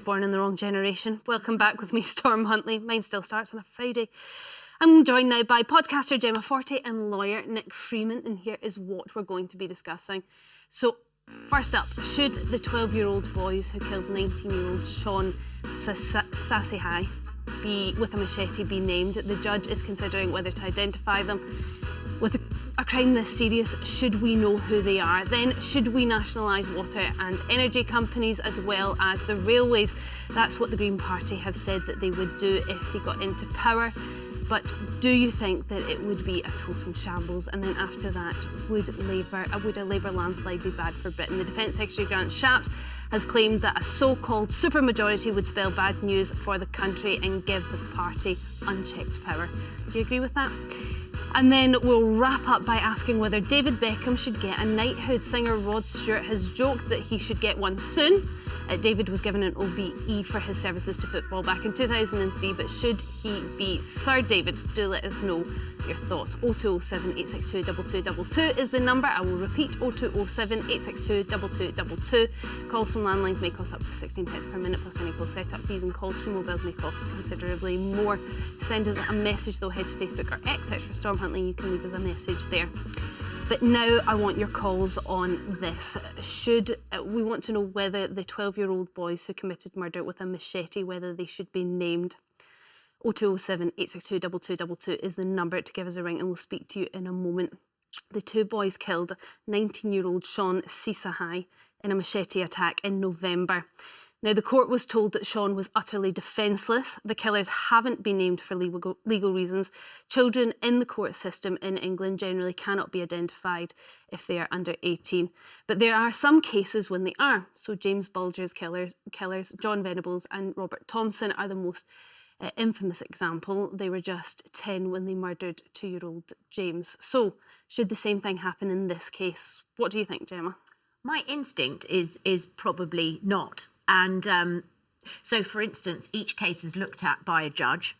born in the wrong generation. Welcome back with me, Storm Huntley. Mine still starts on a Friday. I'm joined now by podcaster Gemma Forte and lawyer Nick Freeman, and here is what we're going to be discussing. So, first up, should the 12-year-old boys who killed 19-year-old Sean Sasehai with a machete be named? The judge is considering whether to identify them. With a crime this serious, should we know who they are? Then, should we nationalise water and energy companies as well as the railways? That's what the Green Party have said that they would do if they got into power. But do you think that it would be a total shambles? And then after that, would a Labour landslide be bad for Britain? The Defence Secretary Grant Shapps has claimed that a so-called supermajority would spell bad news for the country and give the party unchecked power. Do you agree with that? And then we'll wrap up by asking whether David Beckham should get a knighthood. Singer Rod Stewart has joked that he should get one soon. David was given an OBE for his services to football back in 2003, but should he be Sir David? Do let us know your thoughts. 0207 862 2222 is the number. I will repeat, 0207 862 2222. Calls from landlines may cost up to 16 pence per minute plus any call set-up fees, and calls from mobiles may cost considerably more. To send us a message though, head to Facebook or X, search for Storm Huntley. You can leave us a message there. But now I want your calls on this. We want to know whether the 12-year-old boys who committed murder with a machete, whether they should be named. 0207 862 2222 is the number to give us a ring, and we'll speak to you in a moment. The two boys killed 19-year-old Sean Sasehai in a machete attack in November. Now, the court was told that Sean was utterly defenceless. The killers haven't been named for legal reasons. Children in the court system in England generally cannot be identified if they are under 18. But there are some cases when they are. So James Bulger's killers, John Venables and Robert Thompson, are the most infamous example. They were just 10 when they murdered 2-year-old James. So should the same thing happen in this case? What do you think, Gemma? My instinct is probably not. And so, for instance, each case is looked at by a judge.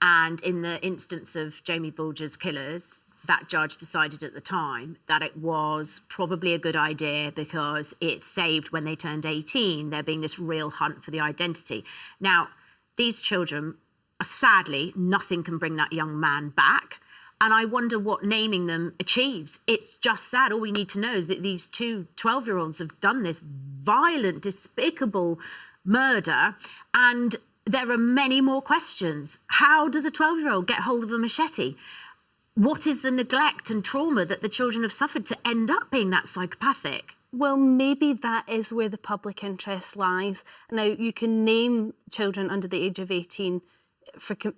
And in the instance of Jamie Bulger's killers, that judge decided at the time that it was probably a good idea because it saved when they turned 18, there being this real hunt for the identity. Now, these children, sadly, nothing can bring that young man back. And I wonder what naming them achieves. It's just sad. All we need to know is that these two 12-year-olds have done this violent, despicable murder. And there are many more questions. How does a 12-year-old get hold of a machete? What is the neglect and trauma that the children have suffered to end up being that psychopathic? Well, maybe that is where the public interest lies. Now, you can name children under the age of 18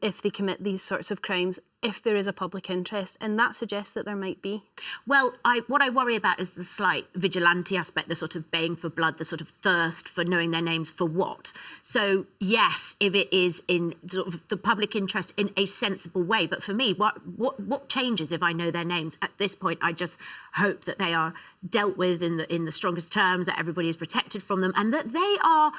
if they commit these sorts of crimes, if there is a public interest, and that suggests that there might be. Well, what I worry about is the slight vigilante aspect, the sort of baying for blood, the sort of thirst for knowing their names for what. So, yes, if it is in sort of the public interest in a sensible way, but for me, what changes if I know their names? At this point, I just hope that they are dealt with in the strongest terms, that everybody is protected from them, and that they are,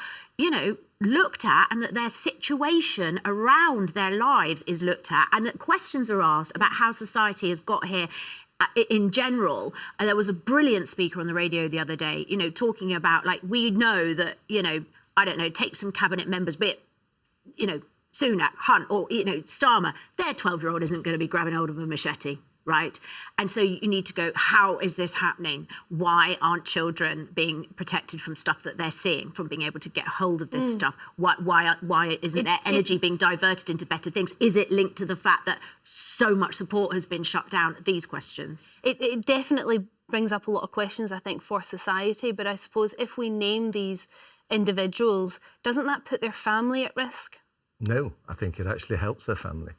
looked at, and that their situation around their lives is looked at, and that questions are asked about how society has got here in general. And there was a brilliant speaker on the radio the other day, talking about, like, we know that, I don't know, take some cabinet members, be it, Sunak, Hunt, or, Starmer, their 12-year-old isn't going to be grabbing hold of a machete. Right. And so you need to go, how is this happening? Why aren't children being protected from stuff that they're seeing, from being able to get hold of this stuff? Why isn't their energy being diverted into better things? Is it linked to the fact that so much support has been shut down? These questions. It definitely brings up a lot of questions, I think, for society. But I suppose if we name these individuals, doesn't that put their family at risk? No, I think it actually helps their family.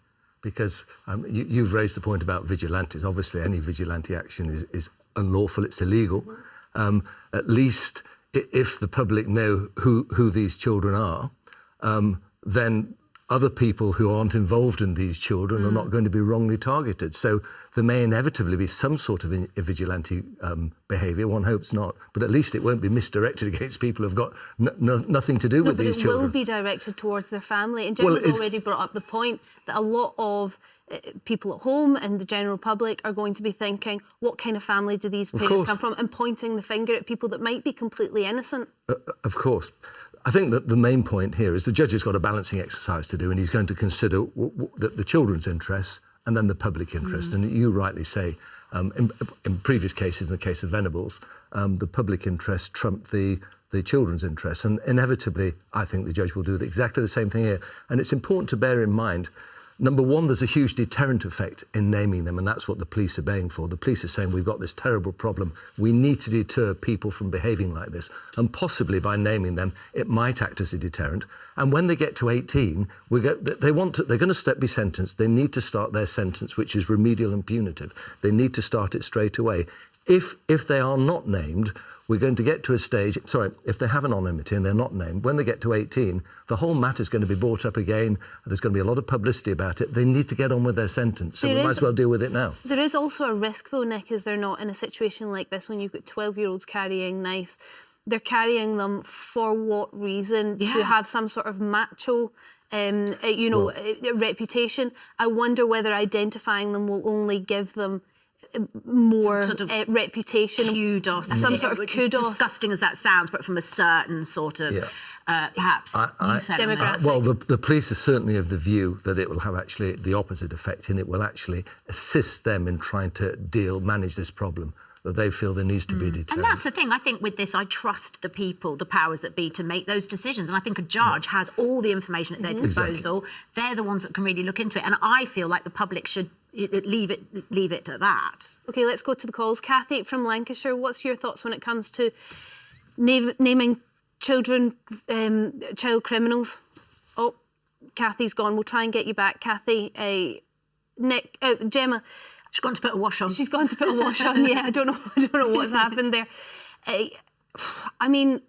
Because you've raised the point about vigilantes. Obviously, any vigilante action is unlawful, it's illegal. At least if the public know who these children are, then other people who aren't involved in these children are not going to be wrongly targeted. So there may inevitably be some sort of vigilante behaviour. One hopes not, but at least it won't be misdirected against people who've got nothing to do with these children. It will be directed towards their family. And Gemma's already brought up the point that a lot of people at home and the general public are going to be thinking, what kind of family do these parents come from? And pointing the finger at people that might be completely innocent. Of course. I think that the main point here is the judge has got a balancing exercise to do, and he's going to consider the children's interests and then the public interest. And you rightly say, in previous cases, in the case of Venables, the public interest trumped the children's interests. And inevitably, I think the judge will do exactly the same thing here. And it's important to bear in mind, number one, there's a huge deterrent effect in naming them, and that's what the police are baying for. The police are saying, we've got this terrible problem. We need to deter people from behaving like this. And possibly by naming them, it might act as a deterrent. And when they get to 18, they're going to be sentenced. They need to start their sentence, which is remedial and punitive. They need to start it straight away. If they are not named, we're going to get to a stage, if they have anonymity and they're not named, when they get to 18, the whole matter is going to be brought up again. There's going to be a lot of publicity about it. They need to get on with their sentence, so we might as well deal with it now. There is also a risk, though, Nick, is they're not in a situation like this when you've got 12-year-olds carrying knives. They're carrying them for what reason? To have some sort of macho reputation. I wonder whether identifying them will only give them more sort of reputation, kudos, some sort of kudos. Disgusting as that sounds, but from a certain sort of perhaps demographic. Well, the police are certainly of the view that it will have actually the opposite effect, and it will actually assist them in trying to manage this problem that they feel there needs to be a deterrent. And that's the thing. I think with this, I trust the people, the powers that be, to make those decisions. And I think a judge has all the information at their disposal. Exactly. They're the ones that can really look into it. And I feel like the public should leave it at that. OK, let's go to the calls. Kathy from Lancashire, what's your thoughts when it comes to naming children child criminals? Oh, Kathy's gone. We'll try and get you back. Kathy, Nick, Gemma. She's gone to put a wash on. She's gone to put a wash on. Yeah, I don't know what's happened there. I mean,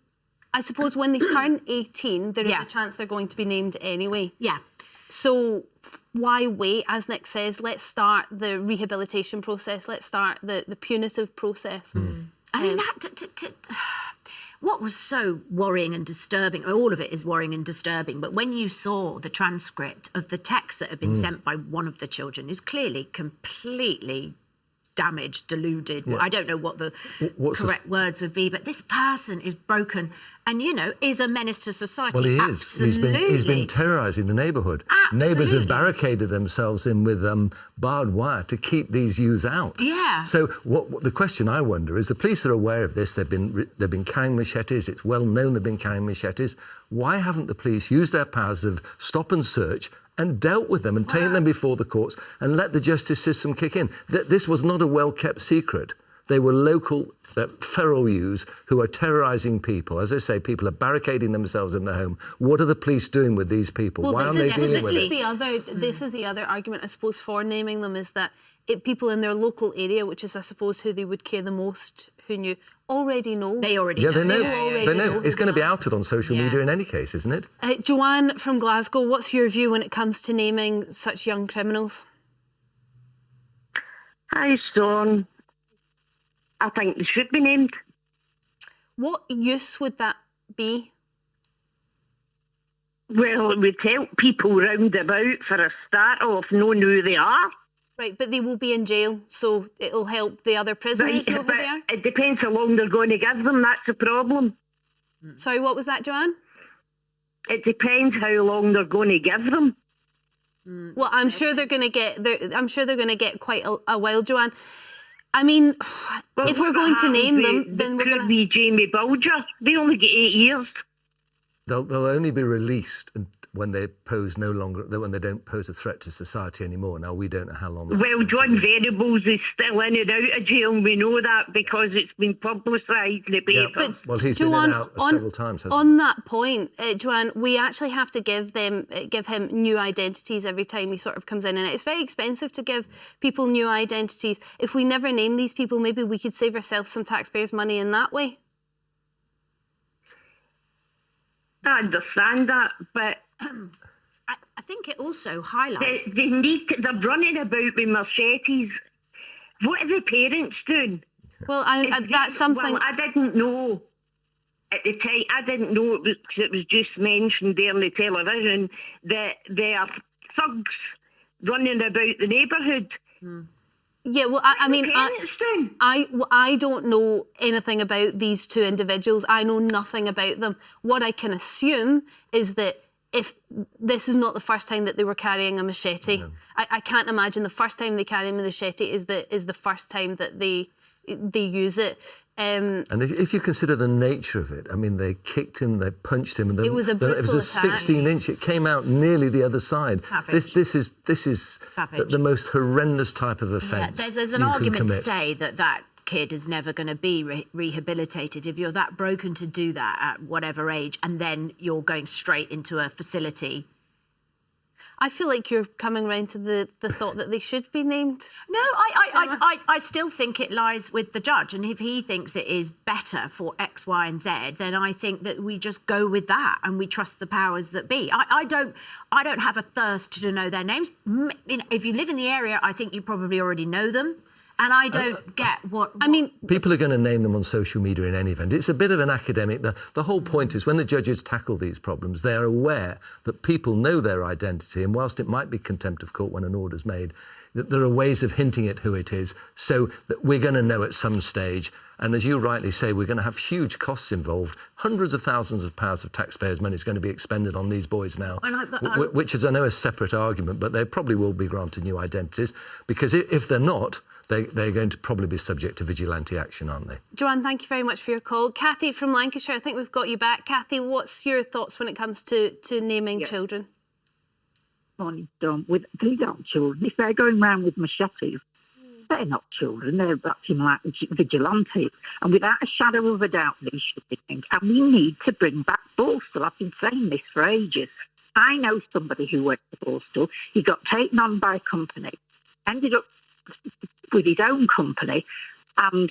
I suppose when they turn 18, there is a chance they're going to be named anyway. Yeah. So why wait? As Nick says, let's start the rehabilitation process. Let's start the punitive process. I mean, what was so worrying and disturbing, all of it is worrying and disturbing, but when you saw the transcript of the text that had been sent by one of the children, is clearly completely damaged, deluded. I don't know what the correct words would be, but this person is broken and, is a menace to society. Well, he is. Absolutely. He's been terrorising the neighbourhood. Absolutely. Neighbours have barricaded themselves in with barbed wire to keep these youths out. Yeah. So what the question I wonder is, the police are aware of this. They've been carrying machetes. It's well known they've been carrying machetes. Why haven't the police used their powers of stop and search and dealt with them and taken them before the courts and let the justice system kick in? This was not a well-kept secret. They were local feral youths who are terrorising people. As I say, people are barricading themselves in their home. What are the police doing with these people? Well, why aren't they dealing with it? This is the other argument, I suppose, for naming them, is that people in their local area, which is, I suppose, who they would care the most, who knew, already know. They already know. They know. It's going to be outed on social media in any case, isn't it? Joanne from Glasgow, what's your view when it comes to naming such young criminals? Hi, Storm. I think they should be named. What use would that be? Well, it would help people round about for a start off knowing who they are. Right, but they will be in jail, so it'll help the other prisoners know who they are? It depends how long they're going to give them, that's the problem. Sorry, what was that, Joanne? It depends how long they're going to give them. Well, I'm sure they're going to get quite a while, Joanne. I mean, if we're going to name them, then we're going to be Jamie Bulger. They only get 8 years. They'll only be released when they don't pose a threat to society anymore. Now, we don't know how long. Well, John Venables is still in and out of jail, and we know that because it's been publicised in the paper. Well, he's been in and out several times, hasn't he? On that point, Joanne, we actually have to give him new identities every time he sort of comes in, and it's very expensive to give people new identities. If we never name these people, maybe we could save ourselves some taxpayers' money in that way. I understand that, but I think it also highlights... They're running about with machetes. What are the parents doing? Well, that's something... Well, I didn't know at the time. I didn't know it was just mentioned there on the television that there are thugs running about the neighbourhood. Yeah, well, I mean, Parents then. I don't know anything about these two individuals. I know nothing about them. What I can assume is that if this is not the first time that they were carrying a machete, no. I can't imagine the first time they carry a machete is the first time that they use it. And if you consider the nature of it, I mean, they kicked him, they punched him, and it was a 16-inch. It came out nearly the other side. Savage. This is the most horrendous type of offence. Yeah, there's an argument to say that kid is never going to be rehabilitated if you're that broken to do that at whatever age, and then you're going straight into a facility. I feel like you're coming round to the thought that they should be named. No, I still think it lies with the judge, and if he thinks it is better for X, Y, and Z, then I think that we just go with that and we trust the powers that be. I don't have a thirst to know their names. If you live in the area, I think you probably already know them. And I don't get what... I mean... People are going to name them on social media in any event. It's a bit of an academic... The whole point is when the judges tackle these problems, they are aware that people know their identity, and whilst it might be contempt of court when an order's made, that there are ways of hinting at who it is, so that we're going to know at some stage. And as you rightly say, we're going to have huge costs involved. Hundreds of thousands of pounds of taxpayers' money is going to be expended on these boys now, which is, I know, a separate argument, but they probably will be granted new identities, because if they're not... They're going to probably be subject to vigilante action, aren't they? Joanne, thank you very much for your call. Kathy from Lancashire, I think we've got you back. Kathy, what's your thoughts when it comes to naming children? Morning, Dom. These aren't children. If they're going around with machetes, they're not children. They're acting like vigilantes. And without a shadow of a doubt, these should be named. And we need to bring back Borstal. I've been saying this for ages. I know somebody who went to Borstal. He got taken on by a company, ended up with his own company and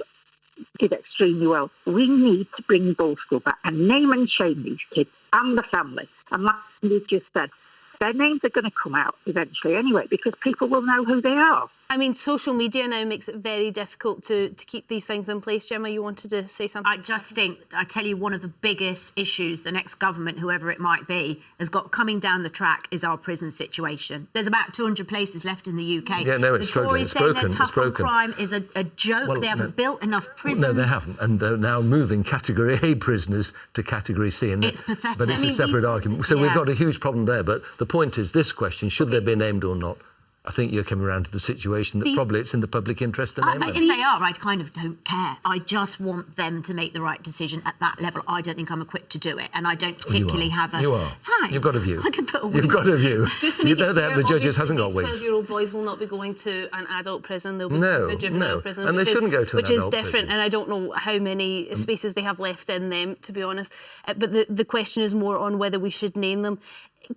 did extremely well. We need to bring Borstal back and name and shame these kids and the family. And like you just said, their names are going to come out eventually anyway, because people will know who they are. I mean, social media now makes it very difficult to keep these things in place. Gemma, you wanted to say something? I just think, I tell you, one of the biggest issues the next government, whoever it might be, has got coming down the track is our prison situation. There's about 200 places left in the UK. Yeah, no, it's struggling. It's broken. It's tough on crime is a joke. Well, they haven't built enough prisons. No, they haven't. And they're now moving Category A prisoners to Category C. And it's pathetic. But it's a separate argument. So we've got a huge problem there. But the point is, this question, should they be named or not? I think you're coming around to the situation that probably it's in the public interest to name them. If they are, I kind of don't care. I just want them to make the right decision at that level. I don't think I'm equipped to do it, and I don't particularly have a... You are. Thanks. You've got a view. I can put a wig. You've got a view. Just to make it clear, the judges hasn't got wigs. 12-year-old boys will not be going to an adult prison. They'll be going to a juvenile prison. And they shouldn't go to an adult prison. Which is different, and I don't know how many spaces they have left in them, to be honest. But the question is more on whether we should name them.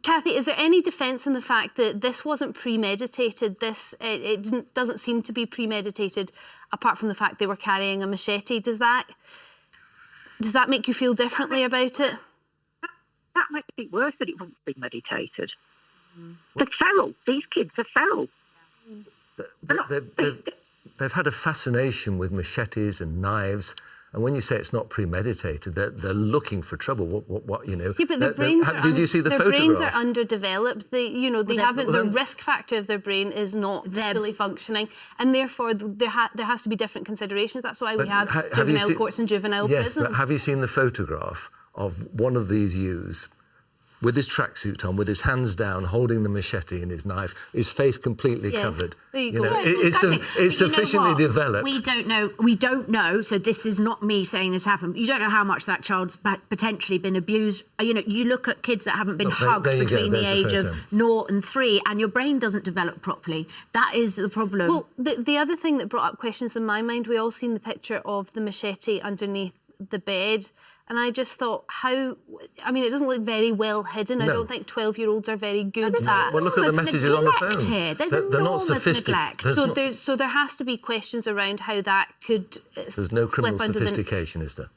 Kathy, is there any defence in the fact that this wasn't premeditated? It doesn't seem to be premeditated, apart from the fact they were carrying a machete. Does that make you feel differently about it? That makes it worse that it wasn't premeditated. They're feral. These kids are feral. They've had a fascination with machetes and knives. And when you say it's not premeditated, they're looking for trouble. What you know? Yeah, but their brains did you see the photograph? Their brains are underdeveloped. The risk factor of their brain is not fully functioning, and therefore there has to be different considerations. That's why we have juvenile courts and juvenile prisons. Yes, but have you seen the photograph of one of these youths with his tracksuit on, with his hands down, holding the machete and his knife, his face completely covered? There you go. It's sufficiently developed. We don't know. So this is not me saying this happened. You don't know how much that child's potentially been abused. You look at kids that haven't been hugged between the age of 0 and 3, and your brain doesn't develop properly. That is the problem. Well, the other thing that brought up questions in my mind, we all seen the picture of the machete underneath the bed. And I just thought, it doesn't look very well hidden. No. I don't think 12-year-olds are very good at... Well, look at the messages on the phone. Here. They're not sophisticated. So there has to be questions around how that could There's no criminal sophistication, is there?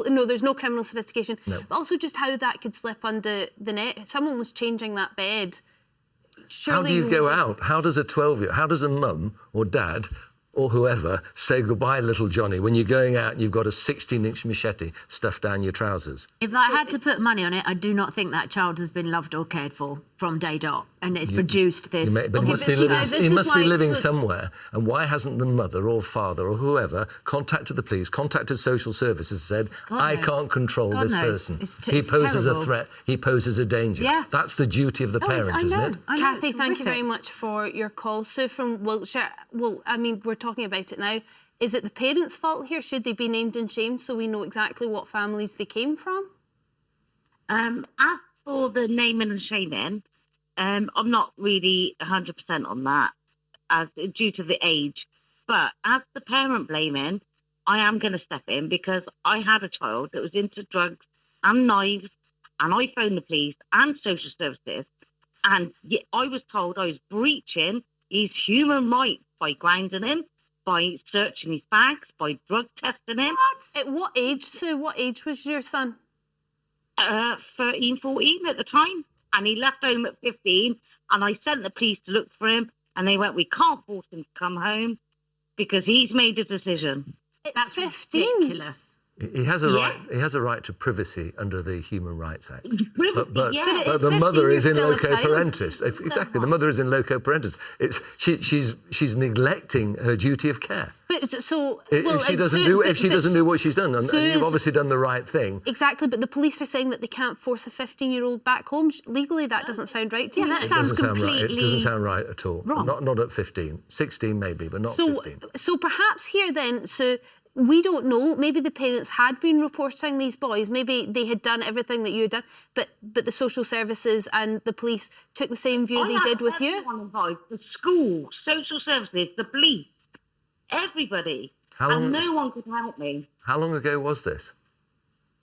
No, there's no criminal sophistication. No. But also just how that could slip under the net. Someone was changing that bed. Surely how do you go out? How does a 12-year... How does a mum or dad... or whoever, say goodbye, little Johnny, when you're going out and you've got a 16-inch machete stuffed down your trousers? If I had to put money on it, I do not think that child has been loved or cared for from day dot, and it's produced this. But he must be see, living, now this he is must be why- living so- somewhere. And why hasn't the mother or father or whoever contacted the police, contacted social services, said, God I knows. can't control God this knows. person. He It's poses terrible. a threat. He poses a danger. Yeah. That's the duty of the parent, I isn't know. it? I know, Kathy, it's thank you horrific. very much for your call. Sue from Wiltshire, well, I mean, we're talking about it now. Is it the parents' fault here? Should they be named and shamed so we know exactly what families they came from? As for the naming and shaming, I'm not really 100% on that, as due to the age. But as the parent blaming, I am going to step in because I had a child that was into drugs and knives, and I phoned the police and social services, and yet I was told I was breaching his human rights by grounding him, by searching his bags, by drug testing him. At what age, Sue? What age was your son? 13, 14 at the time, and he left home at 15, and I sent the police to look for him, and they went, we can't force him to come home because he's made a decision. That's 15. ridiculous. He has a Yeah. right. He has a right to privacy under the Human Rights Act. But But the 15, mother you're is in still a loco child. parentis. Exactly, the mother is in loco parentis. She's neglecting her duty of care. But so, If she doesn't Sue, do but- if she but doesn't do what she's done, and Sue's- you've obviously done the right thing. Exactly, but the police are saying that they can't force a 15-year-old back home. Legally, that doesn't sound right to Yeah, me. that It sounds doesn't sound right. It completely doesn't sound right at all. wrong. Not at 15. 16 maybe, but not So, 15. so perhaps here then, so we don't know. Maybe the parents had been reporting these boys. Maybe they had done everything that you had done, but the social services and the police took the same view they did with you. Everyone involved, the school, social services, the police, everybody. And no one could help me. How long ago was this?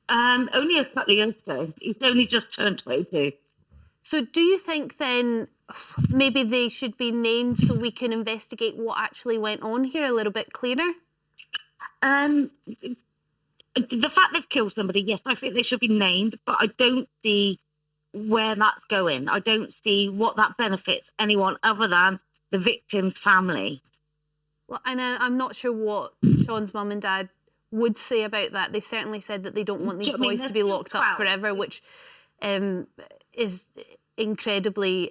Only a couple of years ago. He's only just turned 22. So do you think then maybe they should be named so we can investigate what actually went on here a little bit clearer? The fact they've killed somebody, yes, I think they should be named, but I don't see where that's going. I don't see what that benefits anyone other than the victim's family. Well, and I'm not sure what Sean's mum and dad would say about that. They've certainly said that they don't want these I mean, boys to they're be still locked up 12. forever, which is incredibly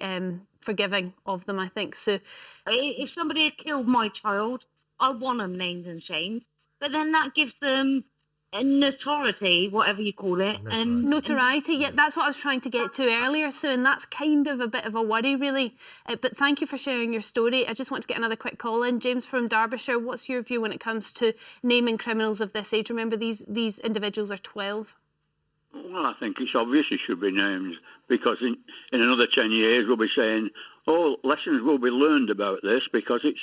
forgiving of them, I think. So If somebody had killed my child, I want them named and shamed. But then that gives them a notoriety, whatever you call it. notoriety, yeah, that's what I was trying to get to earlier, Sue, and that's kind of a bit of a worry, really. But thank you for sharing your story. I just want to get another quick call in. James from Derbyshire, what's your view when it comes to naming criminals of this age? Remember, these individuals are 12. Well, I think it's obvious it should be named because in another 10 years we'll be saying, oh, lessons will be learned about this because it's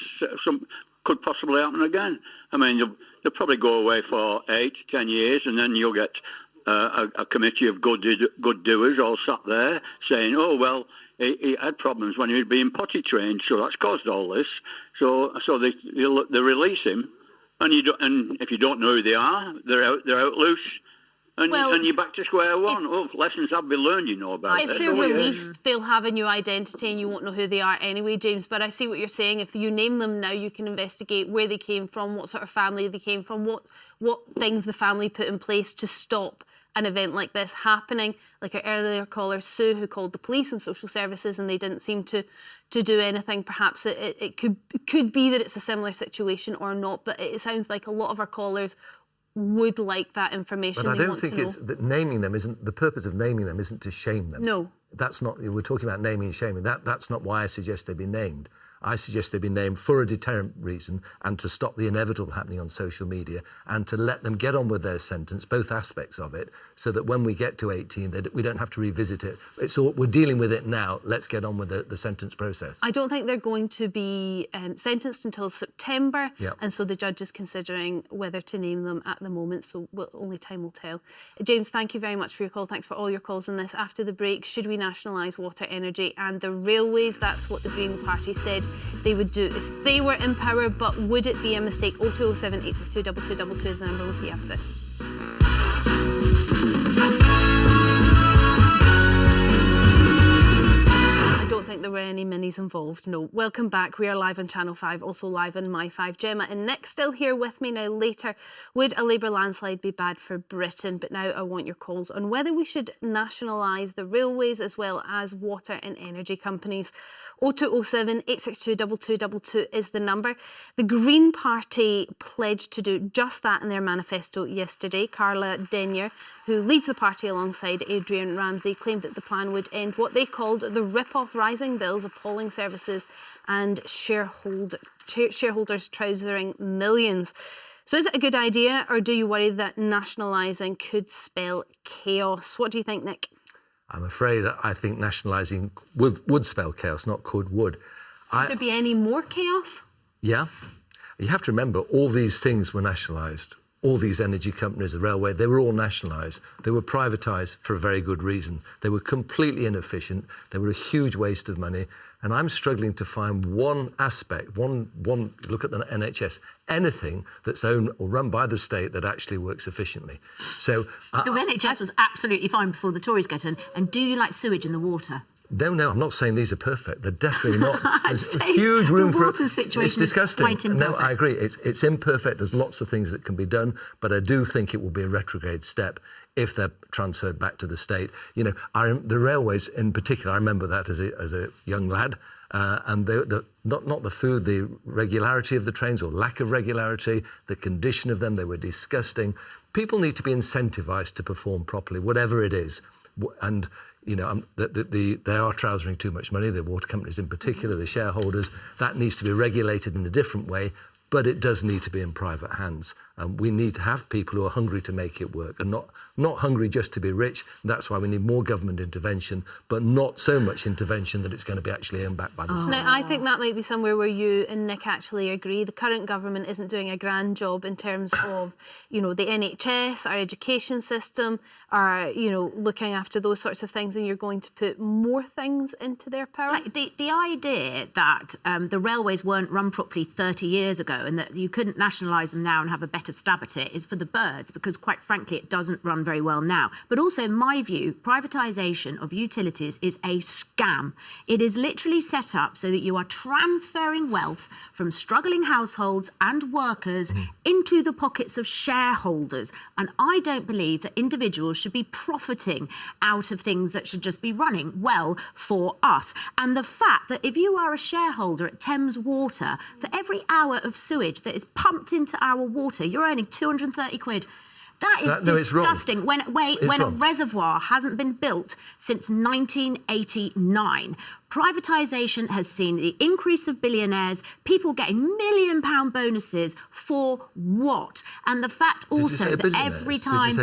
could possibly happen again. I mean, they'll probably go away for 8, 10 years and then you'll get a committee of good doers all sat there saying, oh, well, he had problems when he was being potty trained, so that's caused all this. So they release him, and if you don't know who they are, they're out loose. And you're back to square one. Lessons have been learned, you know, about it. If they're released, they'll have a new identity and you won't know who they are anyway, James. But I see what you're saying. If you name them now, you can investigate where they came from, what sort of family they came from, what things the family put in place to stop an event like this happening. Like our earlier caller, Sue, who called the police and social services and they didn't seem to do anything. Perhaps it could be that it's a similar situation or not, but it sounds like a lot of our callers would like that information. But I don't think it's that naming them isn't the purpose of naming them isn't to shame them. No. That's not, we're talking about naming and shaming. That's not why I suggest they be named. I suggest they be named for a deterrent reason and to stop the inevitable happening on social media and to let them get on with their sentence, both aspects of it, so that when we get to 18, we don't have to revisit it. We're dealing with it now. Let's get on with the sentence process. I don't think they're going to be sentenced until September, Yep. and so the judge is considering whether to name them at the moment, so only time will tell. James, thank you very much for your call. Thanks for all your calls on this. After the break, should we nationalise water, energy and the railways? That's what the Green Party said they would do if they were in power, but would it be a mistake? 0207 862 2222 is the number. We'll see you after this. I don't think think there were any minis involved. No. Welcome back. We are live on Channel 5, also live on My 5. Gemma and Nick still here with me now. Later, would a Labour landslide be bad for Britain? But now I want your calls on whether we should nationalise the railways as well as water and energy companies. 0207 862 2222 is the number. The Green Party pledged to do just that in their manifesto yesterday. Carla Denyer, who leads the party alongside Adrian Ramsey, claimed that the plan would end what they called the rip-off rising bills, appalling services and shareholders trousering millions. So is it a good idea, or do you worry that nationalising could spell chaos? What do you think, Nick? I'm afraid I think nationalising would spell chaos, not would. Could there be any more chaos? Yeah. You have to remember, all these things were nationalised. All these energy companies, the railway, they were all nationalised. They were privatised for a very good reason. They were completely inefficient. They were a huge waste of money. And I'm struggling to find one aspect, one look at the NHS, anything that's owned or run by the state that actually works efficiently. So the NHS was absolutely fine before the Tories get in. And do you like sewage in the water? No, I'm not saying these are perfect. They're definitely not. There's a huge room for it. It's disgusting. No, I agree. It's imperfect. There's lots of things that can be done, but I do think it will be a retrograde step if they're transferred back to the state. You know, the railways in particular, I remember that as a young lad, and not the food, the regularity of the trains or lack of regularity, the condition of them, they were disgusting. People need to be incentivised to perform properly, whatever it is, and you know, they are trousering too much money, the water companies in particular, the shareholders. That needs to be regulated in a different way, but it does need to be in private hands. We need to have people who are hungry to make it work and not hungry just to be rich. That's why we need more government intervention, but not so much intervention that it's going to be actually earned back by the state. Now, I think that might be somewhere where you and Nick actually agree. The current government isn't doing a grand job in terms of, you know, the NHS, our education system, our, you know, looking after those sorts of things, and you're going to put more things into their power? Like the idea that the railways weren't run properly 30 years ago and that you couldn't nationalise them now and have a better stab at it is for the birds, because quite frankly it doesn't run very well now. But also, in my view, privatisation of utilities is a scam. It is literally set up so that you are transferring wealth from struggling households and workers into the pockets of shareholders. And I don't believe that individuals should be profiting out of things that should just be running well for us. And the fact that if you are a shareholder at Thames Water, for every hour of sewage that is pumped into our water, you're earning 230 quid. That is disgusting. When a reservoir hasn't been built since 1989. Privatisation has seen the increase of billionaires, people getting £1 million bonuses for what? And the fact also that every time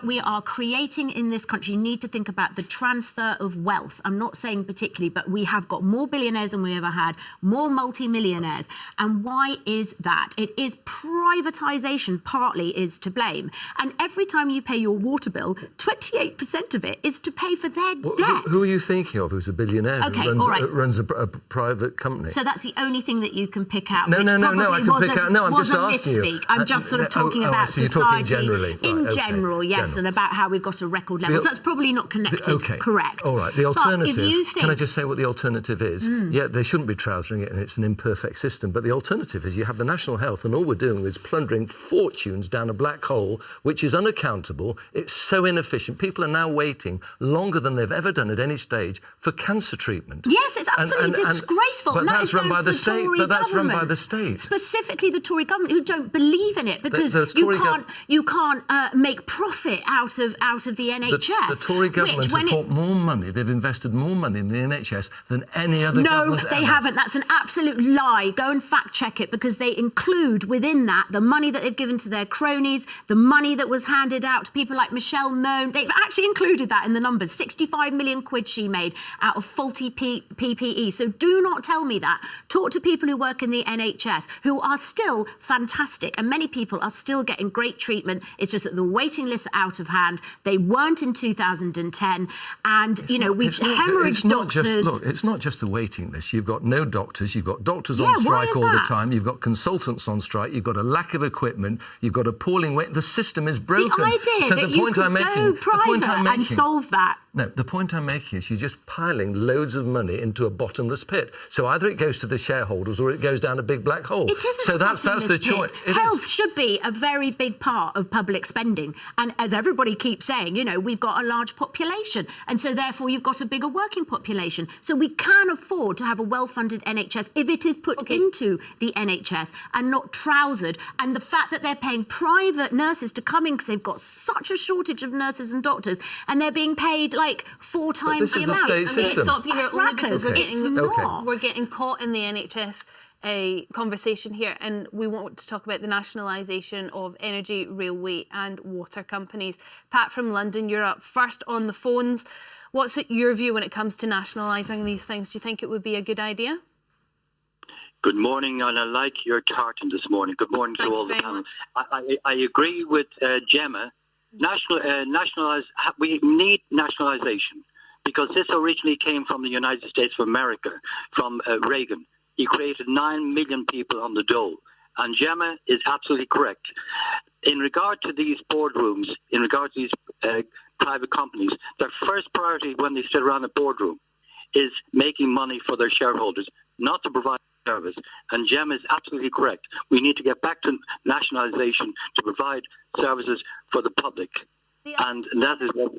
we are creating in this country, you need to think about the transfer of wealth. I'm not saying particularly, but we have got more billionaires than we ever had, more multi-millionaires. And why is that? It is privatisation partly is to blame. And every time you pay your water bill, 28% of it is to pay for their debt. Who are you thinking of who's a billionaire? Okay, runs a private company. So that's the only thing that you can pick out. No, I can pick out. No, I'm just asking you. I'm just sort of talking about so you're society talking generally. In general, yes, and about how we've got a record level. So that's probably not connected. Correct. All right. The alternative. Can I just say what the alternative is? Yeah, they shouldn't be trousering it, and it's an imperfect system. But the alternative is you have the national health, and all we're doing is plundering fortunes down a black hole, which is unaccountable. It's so inefficient. People are now waiting longer than they've ever done at any stage for cancer treatment. Yes, it's absolutely disgraceful. But that's run by the state. But that's run by the state. Specifically the Tory government, who don't believe in it because you can't make profit out of the NHS. The Tory government have put more money. They've invested more money in the NHS than any other government. No, they haven't. That's an absolute lie. Go and fact check it, because they include within that the money that they've given to their cronies, the money that was handed out to people like Michelle Mone. They've actually included that in the numbers. 65 million quid she made out of faulty PPE. So do not tell me that. Talk to people who work in the NHS, who are still fantastic, and many people are still getting great treatment. It's just that the waiting lists are out of hand. They weren't in 2010, and we've hemorrhaged doctors. It's not just the waiting list. You've got no doctors. You've got doctors on strike all the time. You've got consultants on strike. You've got a lack of equipment. You've got appalling wait. The system is broken. The idea that you could go private and solve that. No, the point I'm making is you're just piling loads loads of money into a bottomless pit. So either it goes to the shareholders or it goes down a big black hole. It isn't so that's the choice. Health should be a very big part of public spending. And as everybody keeps saying, you know, we've got a large population. And so therefore you've got a bigger working population. So we can afford to have a well-funded NHS if it is put into the NHS and not trousered. And the fact that they're paying private nurses to come in because they've got such a shortage of nurses and doctors, and they're being paid like 4 times the amount. This is a state system. Stop you here only because Okay. we're getting caught in the NHS conversation here, and we want to talk about the nationalisation of energy, railway and water companies. Pat from London, you're up first on the phones. What's your view when it comes to nationalising these things? Do you think it would be a good idea? Good morning, and I like your tartan this morning. Good morning to all the panel. I agree with Gemma. We need nationalisation, because this originally came from the United States of America, from Reagan. He created 9 million people on the dole. And Gemma is absolutely correct. In regard to these boardrooms, in regard to these private companies, their first priority when they sit around a boardroom is making money for their shareholders, not to provide service. And Gemma is absolutely correct. We need to get back to nationalisation to provide services for the public. And that is what...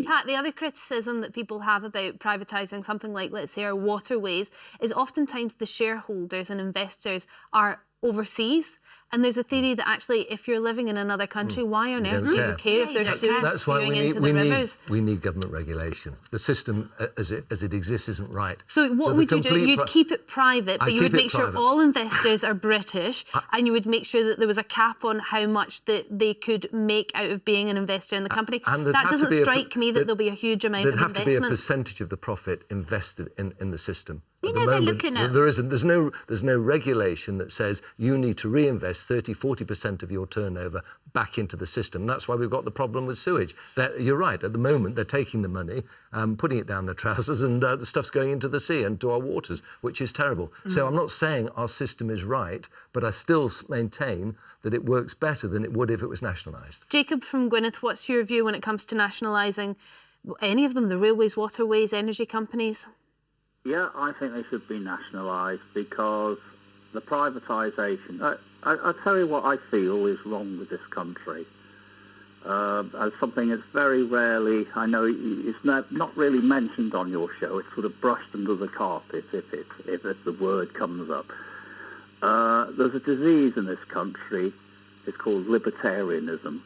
Pat, the other criticism that people have about privatising something like, let's say, our waterways is oftentimes the shareholders and investors are overseas. And there's a theory that actually, if you're living in another country, why on earth do you care if there's sewage That's why spewing into the rivers? We need government regulation. The system as it exists isn't right. So what would you do? You'd keep it private, but you would make sure all investors are British, and you would make sure that there was a cap on how much that they could make out of being an investor in the company. That doesn't strike me that there'll be a huge amount of investment. There'd have to be a percentage of the profit invested in the system. You know, they're looking at... There's no regulation that says you need to reinvest 30-40% of your turnover back into the system. That's why we've got the problem with sewage. You're right. At the moment, they're taking the money, putting it down their trousers, and the stuff's going into the sea and to our waters, which is terrible. So I'm not saying our system is right, but I still maintain that it works better than it would if it was nationalised. Jacob from Gwynedd, what's your view when it comes to nationalising any of them, the railways, waterways, energy companies? Yeah, I think they should be nationalised, because the privatisation... I'll tell you what I feel is wrong with this country. As something that's very rarely... I know it's not really mentioned on your show. It's sort of brushed under the carpet if the word comes up. There's a disease in this country. It's called libertarianism.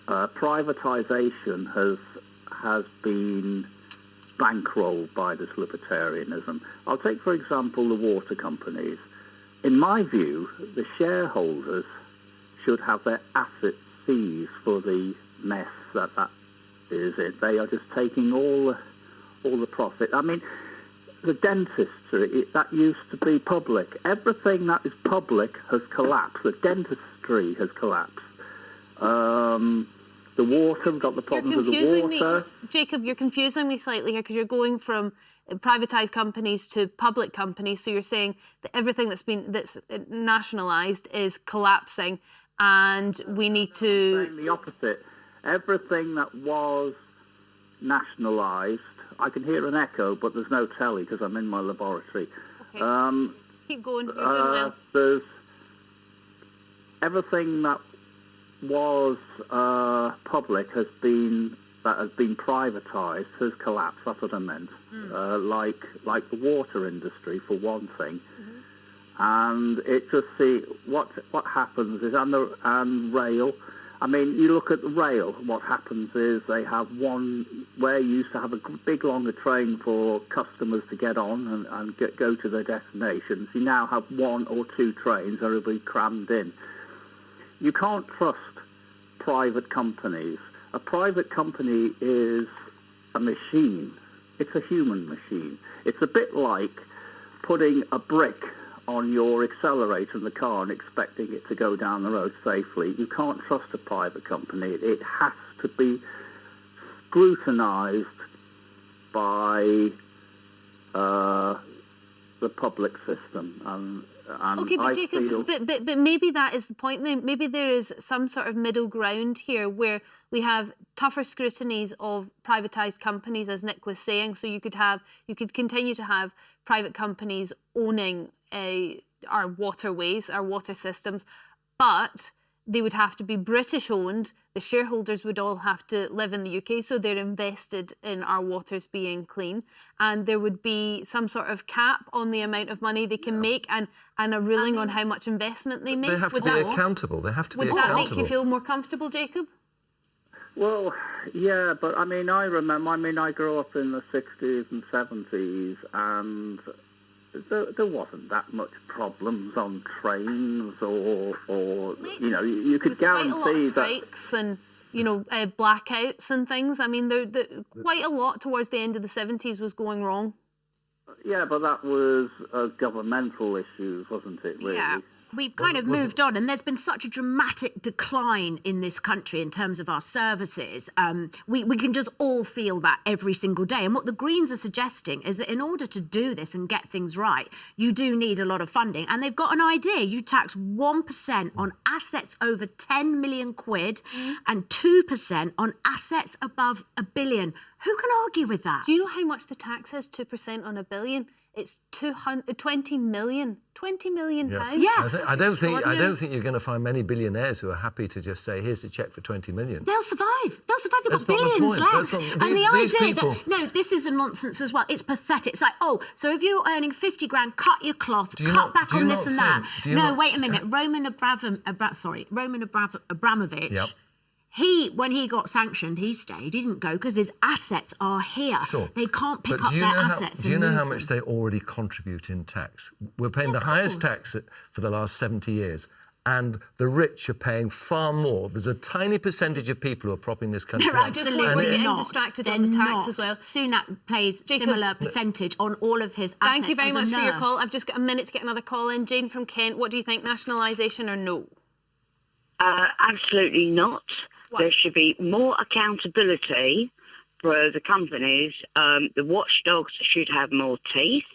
Privatisation has been bankrolled by this libertarianism. I'll take, for example, the water companies. In my view, the shareholders should have their assets seized for the mess that is it. They are just taking all the profit. I mean, the dentistry, that used to be public. Everything that is public has collapsed. The dentistry has collapsed. The water, we've got the problems with the water. Jacob, you're confusing me slightly here, because you're going from privatised companies to public companies. So you're saying that everything that's nationalised is collapsing, and we need to... I'm saying the opposite. Everything that was nationalised, I can hear an echo, but there's no telly because I'm in my laboratory. Okay. Keep going. You're doing well. There's everything that was public has been privatised, has collapsed. That's what I meant. Like the water industry, for one thing. And it just what happens is, and rail. I mean, you look at the rail. What happens is they have one where you used to have a big longer train for customers to get on and go to their destinations. You now have 1 or 2 trains that will be crammed in. You can't trust private companies. A private company is a machine. It's a human machine. It's a bit like putting a brick on your accelerator in the car and expecting it to go down the road safely. You can't trust a private company. It has to be scrutinised by the public system. And okay, but I Jacob, feel... but maybe that is the point then. Maybe there is some sort of middle ground here where we have tougher scrutinies of privatised companies, as Nick was saying. So you could continue to have private companies owning our waterways, our water systems, but they would have to be British owned. The shareholders would all have to live in the UK, so they're invested in our waters being clean. And there would be some sort of cap on the amount of money they can make and a ruling on how much investment they make. They have to be accountable. They have to be accountable. Would that make you feel more comfortable, Jacob? Well, yeah, but I mean, I grew up in the 60s and 70s, and there wasn't that much problems on trains or you know, you could guarantee quite a lot of strikes and, you know, blackouts and things. I mean, quite a lot towards the end of the 70s was going wrong. Yeah, but that was governmental issues, wasn't it, really? Yeah. We've kind of moved on, and there's been such a dramatic decline in this country in terms of our services. We can just all feel that every single day. And what the Greens are suggesting is that in order to do this and get things right, you do need a lot of funding. And they've got an idea. You tax 1% on assets over 10 million quid and 2% on assets above $1 billion. Who can argue with that? Do you know how much the tax is? 2% on $1 billion? It's 20 million. 20 million pounds. Yeah. I don't think you're going to find many billionaires who are happy to just say, here's a cheque for 20 million. They'll survive. They'll survive. They've That's got not the billions point. left. That's not- And the these idea people- that, no, this is a nonsense as well. It's pathetic. It's like, oh, so if you're earning 50 grand, cut your cloth, cut back on this and that. No, wait a minute. Roman Abramovich, Yep. When he got sanctioned, he stayed. He didn't go because his assets are here. Sure. They can't pick But up their assets. do you know how move much them. they already contribute in tax? We're paying the highest tax for the last 70 years. And the rich are paying far more. There's a tiny percentage of people who are propping this country They're up. absolutely we're getting not. distracted They're on the tax not. as well. Sunak pays Jacob, similar percentage on all of his assets. Thank you very as a much for your nurse. call. I've just got a minute to get another call in. Jane from Kent, what do you think? Nationalisation or no? Absolutely not. Why? There should be more accountability for the companies. The watchdogs should have more teeth,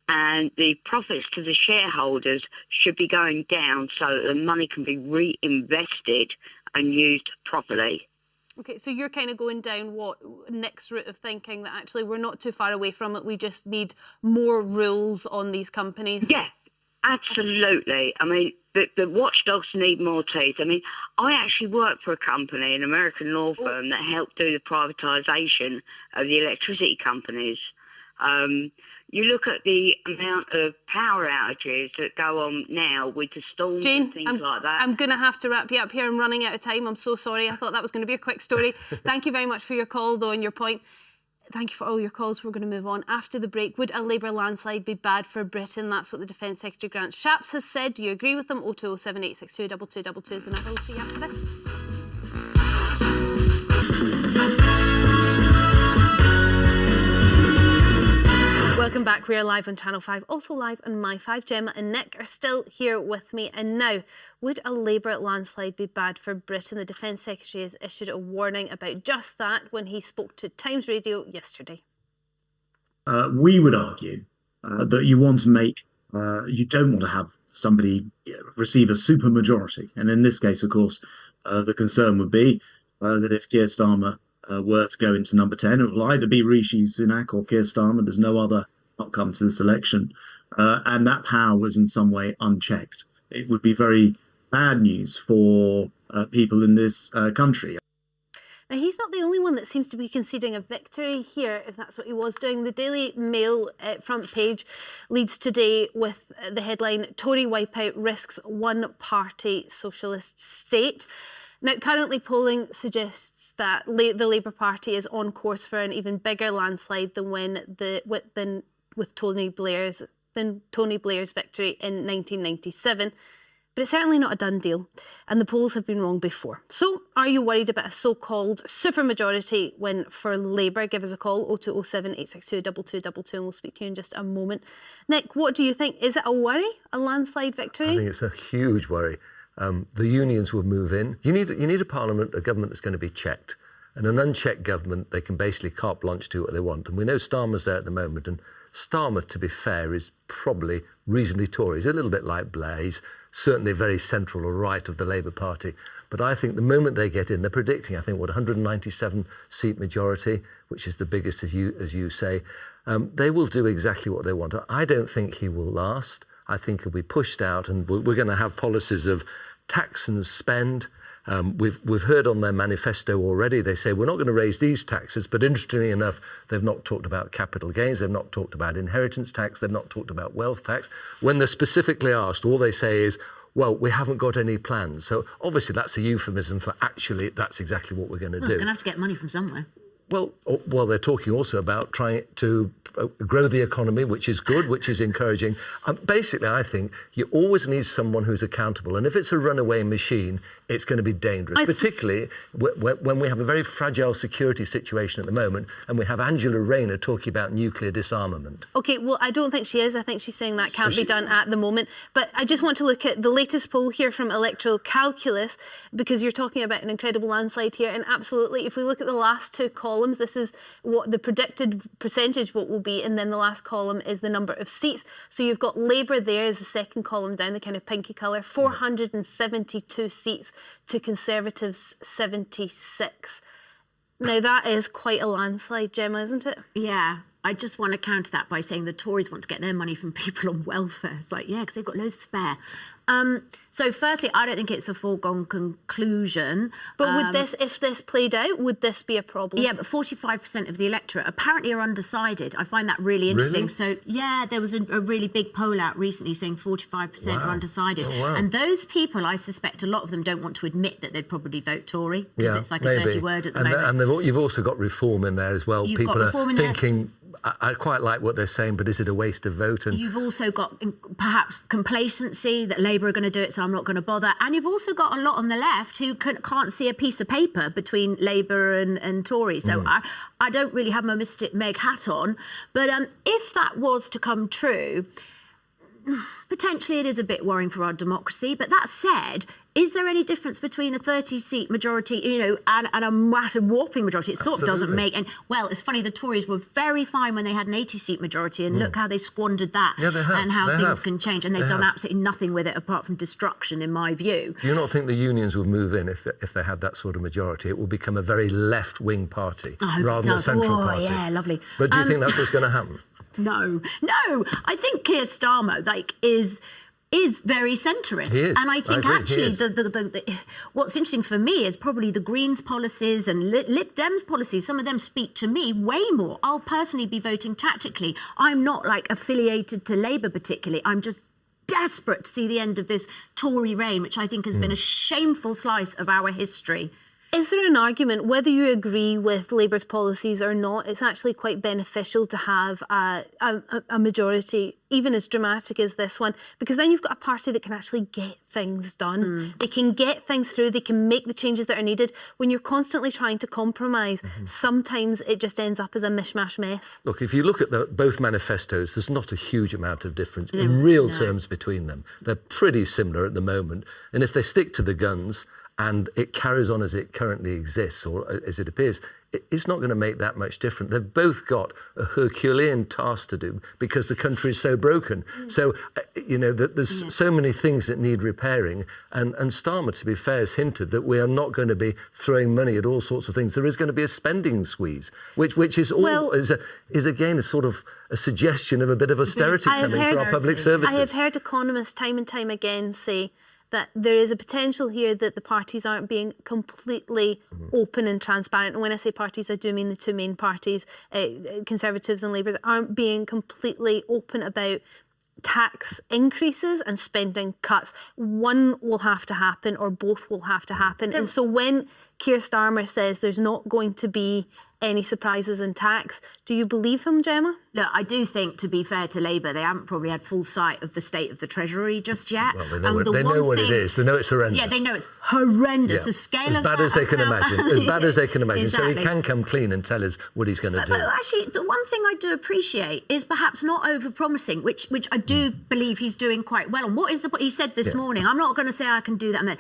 and the profits to the shareholders should be going down so that the money can be reinvested and used properly. Okay, so you're kind of going down what Nick's route of thinking, that actually we're not too far away from it. We just need more rules on these companies. Yeah, absolutely. I mean, the watchdogs need more teeth. I mean, I actually work for a company, an American law firm, that helped do the privatisation of the electricity companies. You look at the amount of power outages that go on now with the storms Jane, and things like that. I'm going to have to wrap you up here. I'm running out of time. I'm so sorry. I thought that was going to be a quick story. Thank you very much for your call, though, and your point. Thank you for all your calls. We're going to move on. After the break, would a Labour landslide be bad for Britain? That's what the Defence Secretary Grant Shapps has said. Do you agree with them? 0207 862 2222 is the number. We'll see you after this. Welcome back. We are live on Channel 5, also live on My 5. Gemma and Nick are still here with me. And now, would a Labour landslide be bad for Britain? The Defence Secretary has issued a warning about just that when he spoke to Times Radio yesterday. We would argue that you want to make, you don't want to have somebody receive a supermajority. And in this case, of course, the concern would be that if Keir Starmer were to go into number 10, it will either be Rishi Sunak or Keir Starmer. There's no other outcome to this election. And that power was in some way unchecked. It would be very bad news for people in this country. Now, he's not the only one that seems to be conceding a victory here, if that's what he was doing. The Daily Mail front page leads today with the headline, Tory wipeout risks one-party socialist state. Now, currently polling suggests that the Labour Party is on course for an even bigger landslide than with Tony Blair's victory in 1997. But it's certainly not a done deal, and the polls have been wrong before. So, are you worried about a so-called supermajority win for Labour? Give us a call, 0207 862 2222, and we'll speak to you in just a moment. Nick, what do you think? Is it a worry, a landslide victory? I think it's a huge worry. The unions will move in. You need a parliament, a government that's going to be checked. And an unchecked government, they can basically carte blanche do what they want. And we know Starmer's there at the moment, and Starmer, to be fair, is probably reasonably Tory. He's a little bit like Blair. He's certainly very central or right of the Labour Party. But I think the moment they get in, they're predicting, I think, 197 seat majority, which is the biggest, as you say. They will do exactly what they want. I don't think he will last. I think he'll be pushed out, and we're going to have policies of tax and spend. We've heard on their manifesto already, they say we're not going to raise these taxes, but interestingly enough, they've not talked about capital gains, they've not talked about inheritance tax, they've not talked about wealth tax. When they're specifically asked, all they say is, well, we haven't got any plans. So obviously that's a euphemism for actually that's exactly what we're going to do. We're going to have to get money from somewhere. Well, they're talking also about trying to grow the economy, which is good, which is encouraging. Basically, I think you always need someone who's accountable. And if it's a runaway machine, it's going to be dangerous, particularly when we have a very fragile security situation at the moment and we have Angela Rayner talking about nuclear disarmament. OK, well, I don't think she is. I think she's saying that can't be done at the moment. But I just want to look at the latest poll here from Electoral Calculus, because you're talking about an incredible landslide here. And absolutely, if we look at the last two columns, this is what the predicted percentage vote will be. And then the last column is the number of seats. So you've got Labour there as the second column down, the kind of pinky colour, 472 seats to Conservatives 76. Now that is quite a landslide, Gemma, isn't it? Yeah. I just want to counter that by saying the Tories want to get their money from people on welfare. It's like, yeah, because they've got loads to spare. So firstly, I don't think it's a foregone conclusion. But would this, if this played out, would this be a problem? Yeah, but 45% of the electorate apparently are undecided. I find that really interesting. Really? So, yeah, there was a really big poll out recently saying 45% are undecided. Oh, wow. And those people, I suspect a lot of them don't want to admit that they'd probably vote Tory, because it's like a dirty word at the moment. And you've also got reform in there as well. People are thinking, I quite like what they're saying, but is it a waste of vote? And you've also got perhaps complacency that Labour are going to do it, so I'm not going to bother. And you've also got a lot on the left who can't see a piece of paper between Labour and Tory. So I don't really have my Mystic Meg hat on. But if that was to come true, potentially it is a bit worrying for our democracy. But that said, is there any difference between a 30-seat majority, and a massive whopping majority? It sort of doesn't make. And well, it's funny, the Tories were very fine when they had an 80-seat majority, and look how they squandered that, and how things can change. And they've done absolutely nothing with it apart from destruction, in my view. Do you not think the unions would move in if they had that sort of majority? It will become a very left-wing party rather than a central party. Yeah, lovely. But do you think that's what's going to happen? No. I think Keir Starmer is very centrist. He is. And I think actually what's interesting for me is probably the Greens policies and Lib Dems policies. Some of them speak to me way more. I'll personally be voting tactically. I'm not affiliated to Labour particularly. I'm just desperate to see the end of this Tory reign, which I think has been a shameful slice of our history. Is there an argument, whether you agree with Labour's policies or not, it's actually quite beneficial to have a majority, even as dramatic as this one, because then you've got a party that can actually get things done. They can get things through, they can make the changes that are needed. When you're constantly trying to compromise, sometimes it just ends up as a mishmash mess. Look, if you look at both manifestos, there's not a huge amount of difference in real terms between them. They're pretty similar at the moment. And if they stick to the guns, and it carries on as it currently exists, or as it appears, it's not going to make that much difference. They've both got a Herculean task to do because the country is so broken. So, there's so many things that need repairing. And Starmer, to be fair, has hinted that we are not going to be throwing money at all sorts of things. There is going to be a spending squeeze, which is again a sort of a suggestion of a bit of austerity coming for our public services. I have heard economists time and time again say that there is a potential here that the parties aren't being completely open and transparent. And when I say parties, I do mean the two main parties, Conservatives and Labour, aren't being completely open about tax increases and spending cuts. One will have to happen, or both will have to happen. And so when Keir Starmer says there's not going to be any surprises in tax, do you believe him, Gemma? Look, I do think, to be fair to Labour, they haven't probably had full sight of the state of the Treasury just yet. Well, they know what it is. They know it's horrendous. Yeah, they know it's horrendous. Yeah. The scale of bad as they can imagine. As bad as they can imagine. Exactly. So he can come clean and tell us what he's going to do. But actually, the one thing I do appreciate is perhaps not over-promising, which I do believe he's doing quite well. And what he said this morning, I'm not going to say I can do that.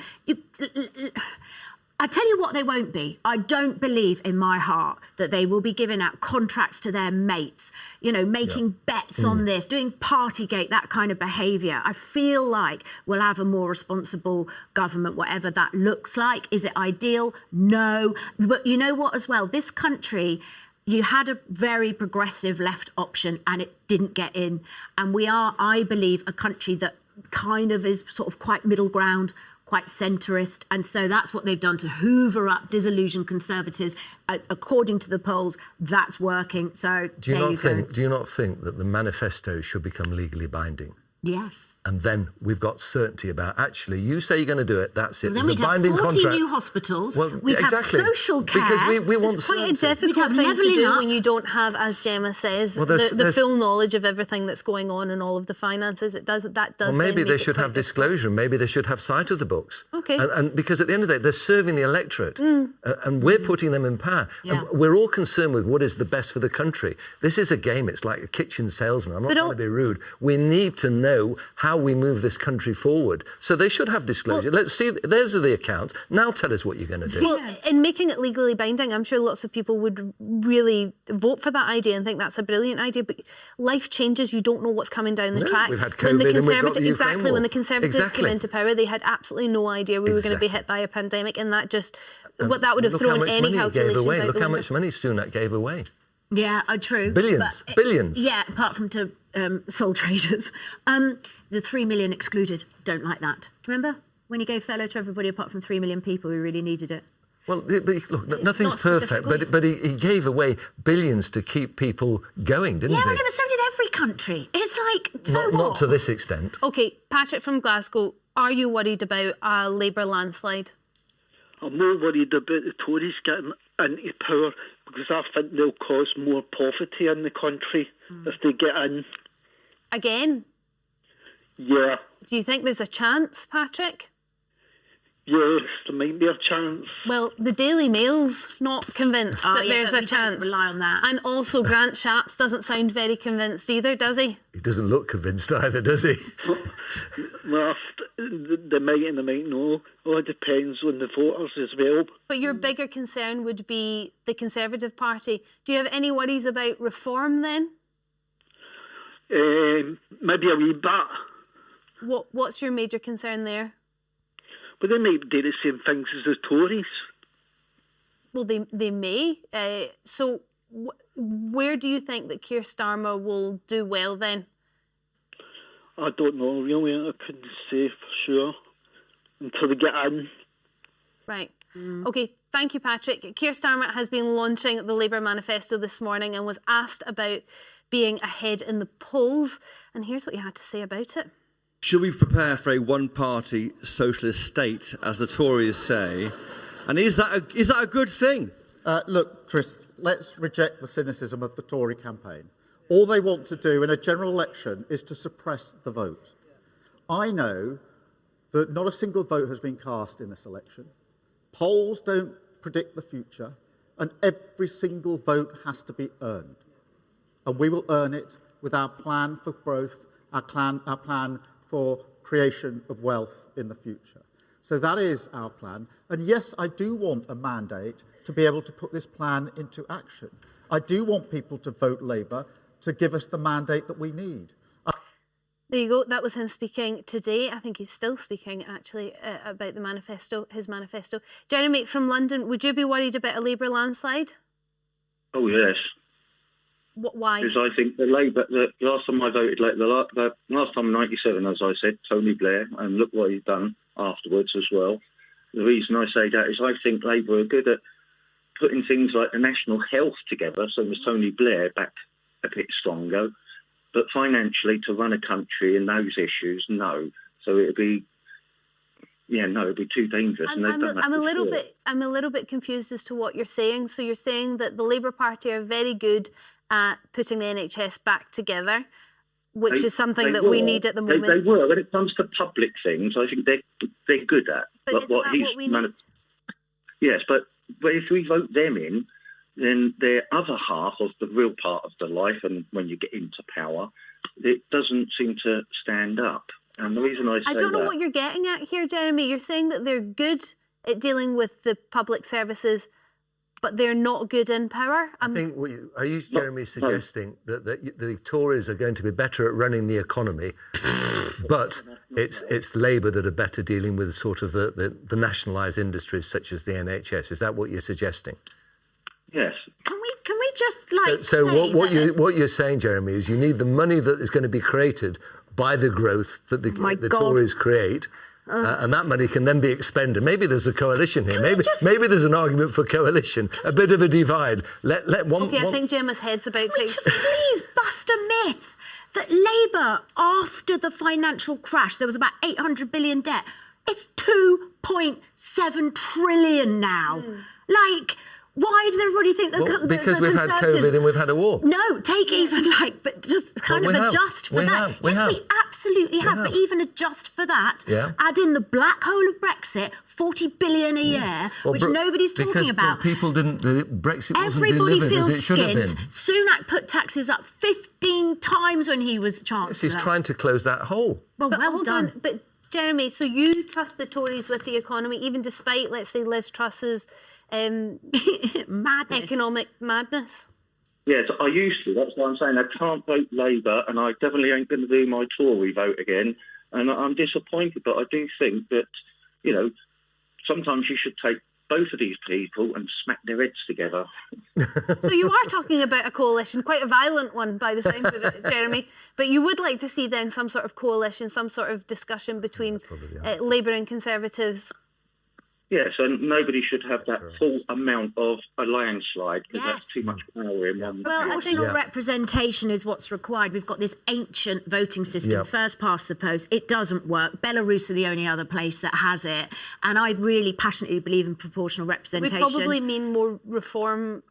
I tell you what they won't be. I don't believe in my heart that they will be giving out contracts to their mates, making bets on this, doing Partygate, that kind of behaviour. I feel like we'll have a more responsible government, whatever that looks like. Is it ideal? No. But you know what as well? This country, you had a very progressive left option and it didn't get in. And we are, I believe, a country that kind of is sort of quite middle ground, quite centrist, and so that's what they've done to hoover up disillusioned Conservatives. According to the polls, that's working. So do you not think that the manifesto should become legally binding? Yes. And then we've got certainty about, actually, you say you're going to do it, that's it. Well, then we'd have 40 new hospitals, we'd have social care. Because we want it's quite certainty. a difficult thing to do when you don't have, as Gemma says, the full knowledge of everything that's going on and all of the finances. Well, maybe they should have disclosure. Maybe they should have sight of the books. Okay. And because at the end of the day, they're serving the electorate, and we're putting them in power. Yeah. And we're all concerned with what is the best for the country. This is a game. It's like a kitchen salesman. I'm not trying to be rude. We need to know how we move this country forward. So they should have disclosure. Let's see, there's the accounts. Now tell us what you're going to do. Well, in making it legally binding, I'm sure lots of people would really vote for that idea and think that's a brilliant idea. But life changes. You don't know what's coming down the track. We've had COVID and we've got the Ukraine war. When the Conservatives came into power, they had absolutely no idea we were going to be hit by a pandemic, and that just what that would have thrown any calculations out the window. Look how much money Sunak gave away. Yeah, true. Billions. Yeah, apart from to sole traders. The 3 million excluded. Don't like that. Do you remember when he gave furlough to everybody apart from 3 million people who really needed it? Well, look, nothing's perfect, but he gave away billions to keep people going, didn't he? Yeah, but so did every country. It's like, not to this extent. OK, Patrick from Glasgow, are you worried about a Labour landslide? I'm more worried about the Tories getting into power because I think they'll cause more poverty in the country if they get in. Again? Yeah. Do you think there's a chance, Patrick? Yes, there might be a chance. Well, the Daily Mail's not convinced that there's a chance. Don't rely on that. And also Grant Shapps doesn't sound very convinced either, does he? He doesn't look convinced either, does he? Well, they might and they might not. Well, it depends on the voters as well. But your bigger concern would be the Conservative Party. Do you have any worries about reform then? Maybe a wee bit. What's your major concern there? But they might do the same things as the Tories. Well, they may. So where do you think that Keir Starmer will do well then? I don't know, really. I couldn't say for sure until they get in. Right. OK, thank you, Patrick. Keir Starmer has been launching the Labour manifesto this morning and was asked about being ahead in the polls. And here's what he had to say about it. Should we prepare for a one-party socialist state, as the Tories say? And is that a good thing? Look, Chris, let's reject the cynicism of the Tory campaign. All they want to do in a general election is to suppress the vote. I know that not a single vote has been cast in this election. Polls don't predict the future, and every single vote has to be earned. And we will earn it with our plan for growth, our plan for creation of wealth in the future. So that is our plan. And yes, I do want a mandate to be able to put this plan into action. I do want people to vote Labour to give us the mandate that we need. There you go. That was him speaking today. I think he's still speaking, actually, about the manifesto, his manifesto. Jeremy from London, would you be worried about a Labour landslide? Oh, yes. Why? Because I think the last time I voted, the last time in '97, as I said, Tony Blair, and look what he's done afterwards as well. The reason I say that is I think Labour are good at putting things like the national health together. So was Tony Blair back a bit stronger, but financially to run a country in those issues, no. So it'd be. Yeah, no, it'd be too dangerous. I'm a little bit confused as to what you're saying. So you're saying that the Labour Party are very good at putting the NHS back together, which is something that we need at the moment. They were. When it comes to public things, I think they're good at. But isn't that what we need? Yes, but if we vote them in, then their other half of the real part of the life, and when you get into power, it doesn't seem to stand up. And the reason I don't know what you're getting at here, Jeremy. You're saying that they're good at dealing with the public services, but they're not good in power? I think, are you, Jeremy, suggesting that the Tories are going to be better at running the economy, but it's Labour that are better dealing with sort of the nationalised industries such as the NHS? Is that what you're suggesting? Yes. Can we just So what you're saying, Jeremy, is you need the money that is going to be created by the growth that the Tories create. And that money can then be expended. Maybe there's a coalition here. Maybe there's an argument for coalition. A bit of a divide. I think Gemma's head's about to. Just please bust a myth that Labour, after the financial crash, there was about 800 billion debt. It's 2.7 trillion now. Like, why does everybody think that because we've had COVID and we've had a war. No, take even but just kind of adjust for that. We absolutely have. But even adjust for that. Add in the black hole of Brexit, 40 billion a year, which nobody's talking about. People didn't. Brexit wasn't Everybody delivered feels as it should have been. Sunak put taxes up 15 times when he was Chancellor. Yes, he's trying to close that hole. Well done. But Jeremy, so you trust the Tories with the economy, even despite, let's say, Liz Truss's economic madness? Yes, I used to. That's why I'm saying I can't vote Labour, and I definitely ain't going to do my Tory vote again. And I'm disappointed, but I do think that, sometimes you should take both of these people and smack their heads together. So you are talking about a coalition, quite a violent one by the sounds of it, Jeremy. But you would like to see then some sort of coalition, some sort of discussion between Labour and Conservatives. Yes, and nobody should have that full amount of a landslide because that's too much power in one. Well, proportional representation is what's required. We've got this ancient voting system, first past the post. It doesn't work. Belarus are the only other place that has it. And I really passionately believe in proportional representation. We probably mean more Reform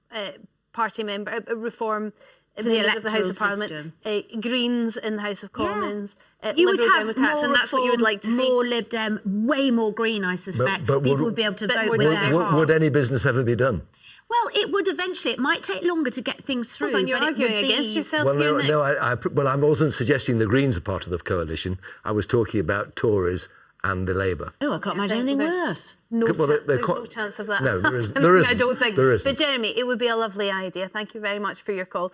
Party Reform to the members of the House of system. Parliament, Greens in the House of Commons, you Liberal would have Democrats, more and that's what you would like to see. More Lib Dem, way more Green, I suspect. But people would be able to vote with their heart. Would any business ever be done? Well, it would eventually. It might take longer to get things through. Hold on, you're arguing against yourself here, Nick. I wasn't suggesting the Greens are part of the coalition. I was talking about Tories and the Labour. Oh, I can't imagine anything worse. There's no chance of that. No, there isn't. I don't think. There isn't. But Jeremy, it would be a lovely idea. Thank you very much for your call.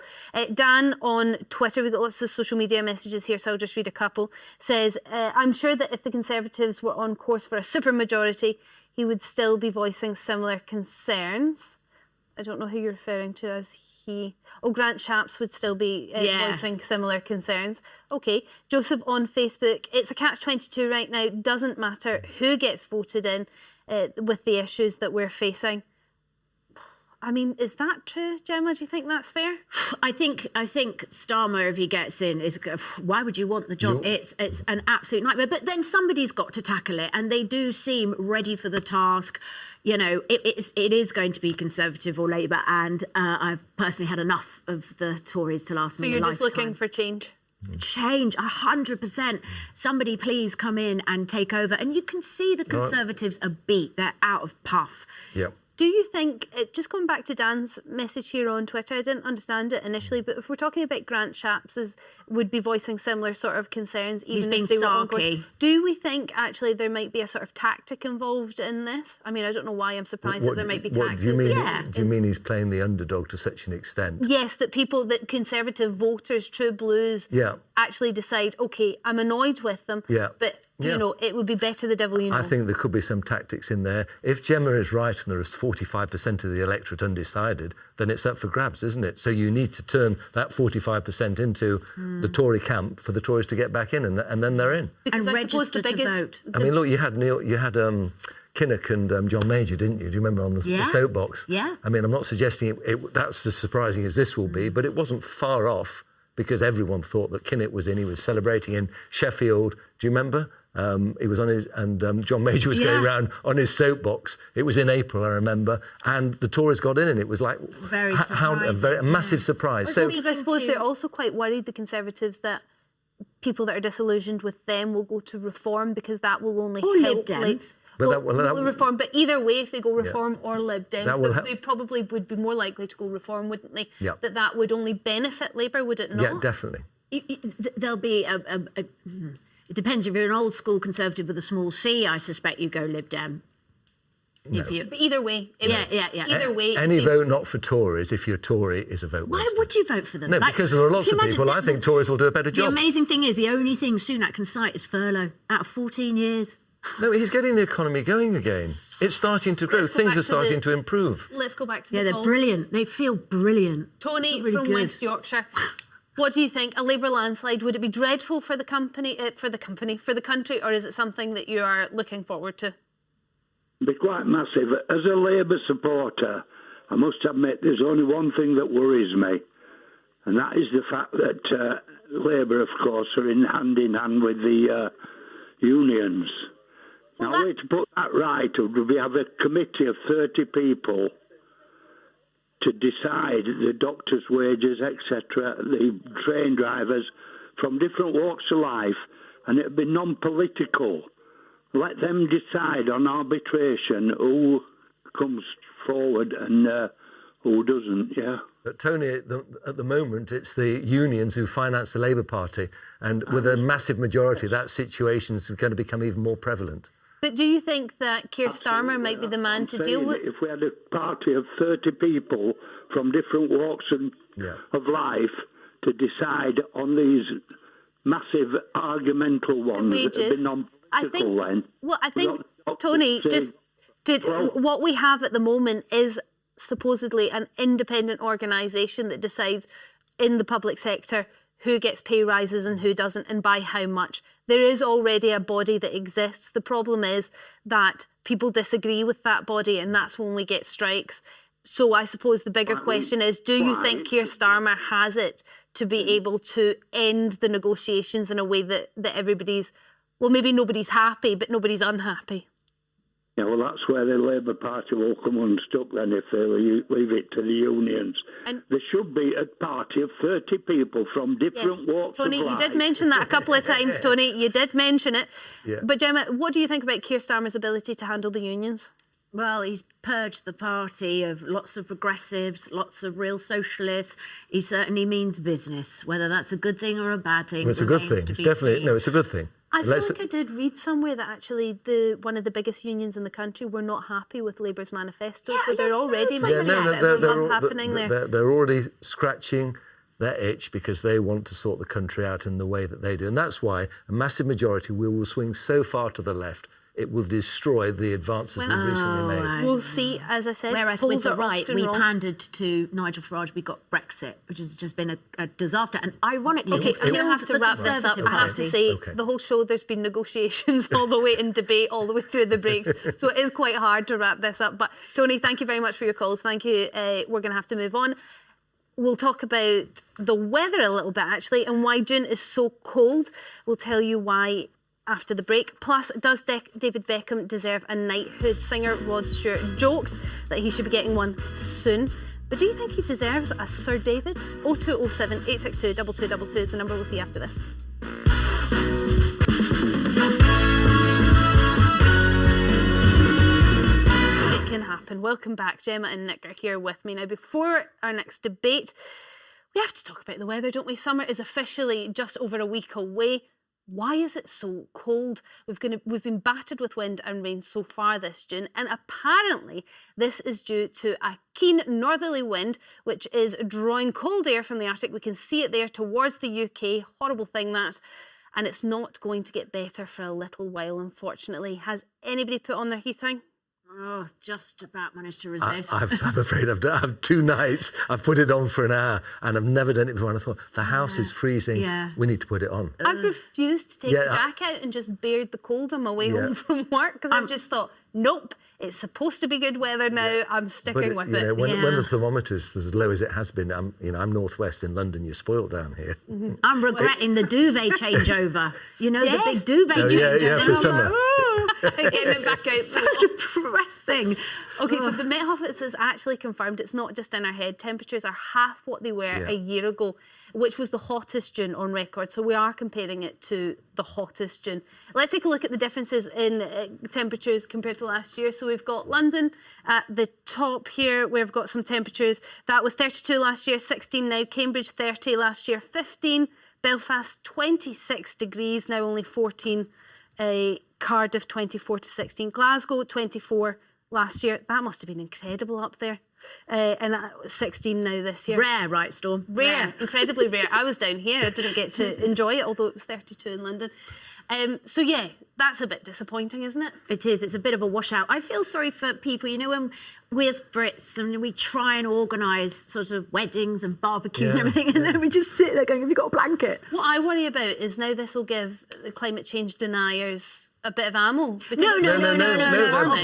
Dan on Twitter, we've got lots of social media messages here, so I'll just read a couple. Says, I'm sure that if the Conservatives were on course for a supermajority, he would still be voicing similar concerns. I don't know who you're referring to as he. Oh, Grant Shapps would still be voicing similar concerns. Okay. Joseph on Facebook, it's a catch-22 right now. Doesn't matter who gets voted in with the issues that we're facing. I mean, is that true, Gemma? Do you think that's fair? I think Starmer, if he gets in, is why would you want the job? It's an absolute nightmare. But then somebody's got to tackle it, and they do seem ready for the task. It is going to be Conservative or Labour, and I've personally had enough of the Tories to last me a lifetime. So you're just looking for change? Change, 100%. Somebody please come in and take over. And you can see the Conservatives are beat. They're out of puff. Yep. Do you think, just going back to Dan's message here on Twitter, I didn't understand it initially, but if we're talking about Grant Shapps would be voicing similar sort of concerns, even if they were on course, do we think actually there might be a sort of tactic involved in this? I mean, I don't know why I'm surprised that there might be tactics. Do you mean he's playing the underdog to such an extent? Yes, that Conservative voters, true blues, actually decide, OK, I'm annoyed with them, but it would be better the devil you know. I think there could be some tactics in there. If Gemma is right and there is 45% of the electorate undecided, then it's up for grabs, isn't it? So you need to turn that 45% into the Tory camp for the Tories to get back in, and then they're in. Because and I suppose the biggest vote. I mean, look, you had Kinnock and John Major, didn't you? Do you remember on the soapbox? Yeah. I mean, I'm not suggesting that's as surprising as this will be, but it wasn't far off because everyone thought that Kinnock was in. He was celebrating in Sheffield. Do you remember? He was on his, and John Major was going around on his soapbox. It was in April, I remember, and the Tories got in, and it was like a massive surprise. So, because I suppose they're also quite worried, the Conservatives, that people that are disillusioned with them will go to Reform because that will only help. Reform, but either way, if they go Reform or Lib Dems, they probably would be more likely to go Reform, wouldn't they? Yeah. That would only benefit Labour, would it not? Yeah, definitely. There'll be it depends. If you're an old school Conservative with a small c, I suspect you go Lib Dem. No. If you, But either way, either way, Any vote not for Tories, if you're Tory, is a vote why wasted. would you vote for them? No, Like, because there are lots can of you people. imagine I think Tories will do a better The job. amazing thing is, the only thing Sunak can cite is furlough out of 14 years. No, he's getting the economy going again. It's starting to grow. Let's go Things back are to starting to improve. Let's go back to Yeah, the they're polls. brilliant. They feel brilliant. Tony Really from good. West Yorkshire. What do you think? A Labour landslide, would it be dreadful for the country, or is it something that you are looking forward to? Be quite massive. As a Labour supporter, I must admit there's only one thing that worries me, and that is the fact that Labour, of course, are hand in hand with the unions. Now, a way to put that right would be have a committee of 30 people to decide the doctors' wages, etc., the train drivers from different walks of life, and it would be non-political. Let them decide on arbitration who comes forward and who doesn't, yeah. But Tony, at the moment, it's the unions who finance the Labour Party, and with a massive majority, that situation is going to become even more prevalent. But do you think that Keir Starmer might be the man to deal with? If we had a party of 30 people from different walks of life to decide on these massive argumental ones, it would be non-political then. Well, I think, Tony, what we have at the moment is supposedly an independent organisation that decides in the public sector who gets pay rises and who doesn't, and by how much. There is already a body that exists. The problem is that people disagree with that body, and that's when we get strikes. So I suppose the bigger question is, do you think Keir Starmer has it to be able to end the negotiations in a way that everybody's, well, maybe nobody's happy, but nobody's unhappy? Yeah, well, that's where the Labour Party will come unstuck then if they leave it to the unions. And there should be a party of 30 people from different walks of life. Tony, you did mention that a couple of times, Tony. You did mention it. Yeah. But Gemma, what do you think about Keir Starmer's ability to handle the unions? Well, he's purged the party of lots of progressives, lots of real socialists. He certainly means business. Whether that's a good thing or a bad thing, Well, it's a good thing. It's definitely, no, it's a good thing. I feel like I did read somewhere that actually one of the biggest unions in the country were not happy with Labour's manifesto, so they're already happening there. They're already scratching their itch because they want to sort the country out in the way that they do. And that's why a massive majority will swing so far to the left, it will destroy the advances we've recently made. We'll see, as I said. Whereas polls with the are right, often we wrong. pandered to Nigel Farage, we got Brexit, which has just been a disaster. And ironically, Okay, I'm going to have to wrap this up. I have to say, the whole show, there's been negotiations all the way in debate, all the way through the breaks. So it is quite hard to wrap this up. But Tony, thank you very much for your calls. Thank you. We're going to have to move on. We'll talk about the weather a little bit, actually, and why June is so cold. We'll tell you why after the break. Plus, does David Beckham deserve a knighthood? Singer Rod Stewart joked that he should be getting one soon. But do you think he deserves a Sir David? 0207 862 2222 is the number. We'll see you after this. It can happen. Welcome back. Gemma and Nick are here with me. Now, before our next debate, we have to talk about the weather, don't we? Summer is officially just over a week away. Why is it so cold? We've been battered with wind and rain so far this June, and apparently this is due to a keen northerly wind which is drawing cold air from the Arctic. We can see it there towards the UK. Horrible thing that. And it's not going to get better for a little while, unfortunately. Has anybody put on their heating? Oh, just about managed to resist. I'm afraid I've 2 nights. I've put it on for an hour and I've never done it before. And I thought, the house is freezing. Yeah. We need to put it on. I've refused to take the jack out and just bared the cold on my way home from work because I've just thought, nope, it's supposed to be good weather now. I'm sticking with it. When the thermometer's as low as it has been, I'm northwest in London. You're spoiled down here. Mm-hmm. I'm regretting the duvet changeover. You know, the big duvet changeover. Yeah, for summer. Getting it back out. So depressing. Okay, so the Met Office has actually confirmed it's not just in our head. Temperatures are half what they were a year ago, which was the hottest June on record. So we are comparing it to the hottest June. Let's take a look at the differences in temperatures compared to last year. So we've got London at the top here. We've got some temperatures. That was 32 last year, 16 now. Cambridge 30 last year, 15. Belfast 26 degrees, now only 14. Cardiff 24 to 16. Glasgow 24. last year. That must have been incredible up there. And 16 now this year. Rare, right, Storm? Rare, incredibly rare. I was down here. I didn't get to enjoy it, although it was 32 in London. So yeah, that's a bit disappointing, isn't it? It is. It's a bit of a washout. I feel sorry for people, you know, when we as Brits and we try and organise sort of weddings and barbecues and everything, and then we just sit there going, have you got a blanket? What I worry about is now this will give the climate change deniers a bit of ammo. No.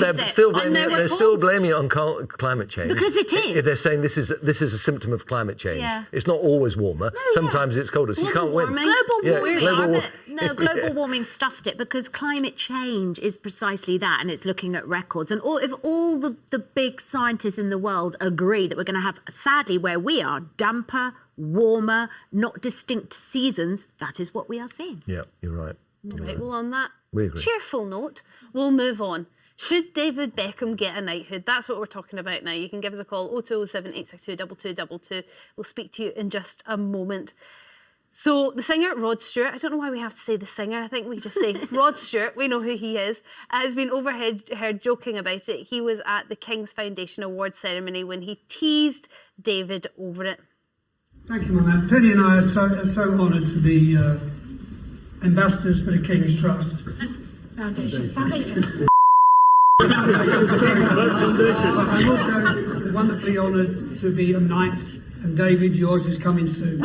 They're still blaming it on climate change. Because it is. They're saying this is a symptom of climate change. Yeah. It's not always warmer. Sometimes it's colder, so you can't win. Global warming stuffed it, because climate change is precisely that, and it's looking at records. And if all the big scientists in the world agree that we're going to have, sadly, where we are, damper, warmer, not distinct seasons, that is what we are seeing. Yeah, you're right. Right, well, on that cheerful note, we'll move on. Should David Beckham get a knighthood? That's what we're talking about now. You can give us a call, 0207 862 2222. We'll speak to you in just a moment. So the singer, Rod Stewart, I don't know why we have to say the singer, I think we just say Rod Stewart, we know who he is, has been overheard joking about it. He was at the King's Foundation Awards ceremony when he teased David over it. Thank you, my man. Penny and I are so honoured to be ambassadors for the King's Trust. Foundation. I'm also wonderfully honoured to be a knight, and David, yours is coming soon.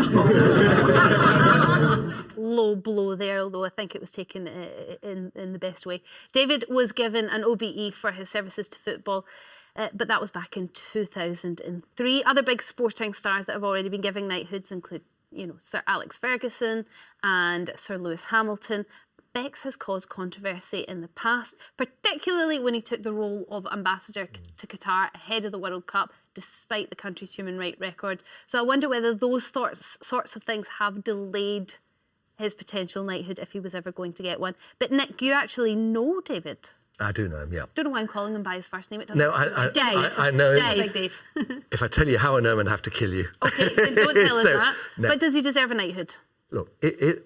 Low blow there, although I think it was taken in the best way. David was given an OBE for his services to football, but that was back in 2003. Other big sporting stars that have already been giving knighthoods include, you know, Sir Alex Ferguson and Sir Lewis Hamilton. Bex has caused controversy in the past, particularly when he took the role of ambassador to Qatar ahead of the World Cup, despite the country's human rights record. So I wonder whether those sorts of things have delayed his potential knighthood if he was ever going to get one. But Nick, you actually know David. I do know him, yeah. Don't know why I'm calling him by his first name. It doesn't. No, Dave. I know him. Big Dave. If I tell you how I know him, I'd have to kill you. Okay, then don't tell us that. No. But does he deserve a knighthood? Look,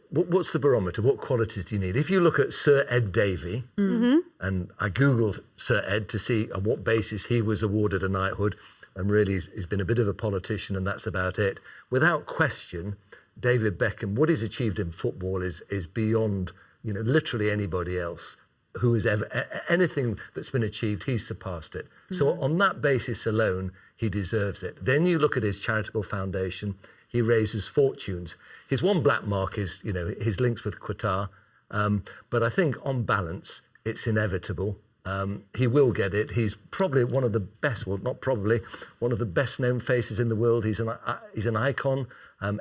what's the barometer? What qualities do you need? If you look at Sir Ed Davey, and I Googled Sir Ed to see on what basis he was awarded a knighthood, and really he's been a bit of a politician, and that's about it. Without question, David Beckham, what he's achieved in football is beyond, you know, literally anybody else who has ever, anything that's been achieved, he's surpassed it. So on that basis alone, he deserves it. Then you look at his charitable foundation, he raises fortunes. His one black mark is, you know, his links with Qatar. But I think on balance, it's inevitable. He will get it. He's probably one of the best, well, not probably, one of the best known faces in the world. He's an icon.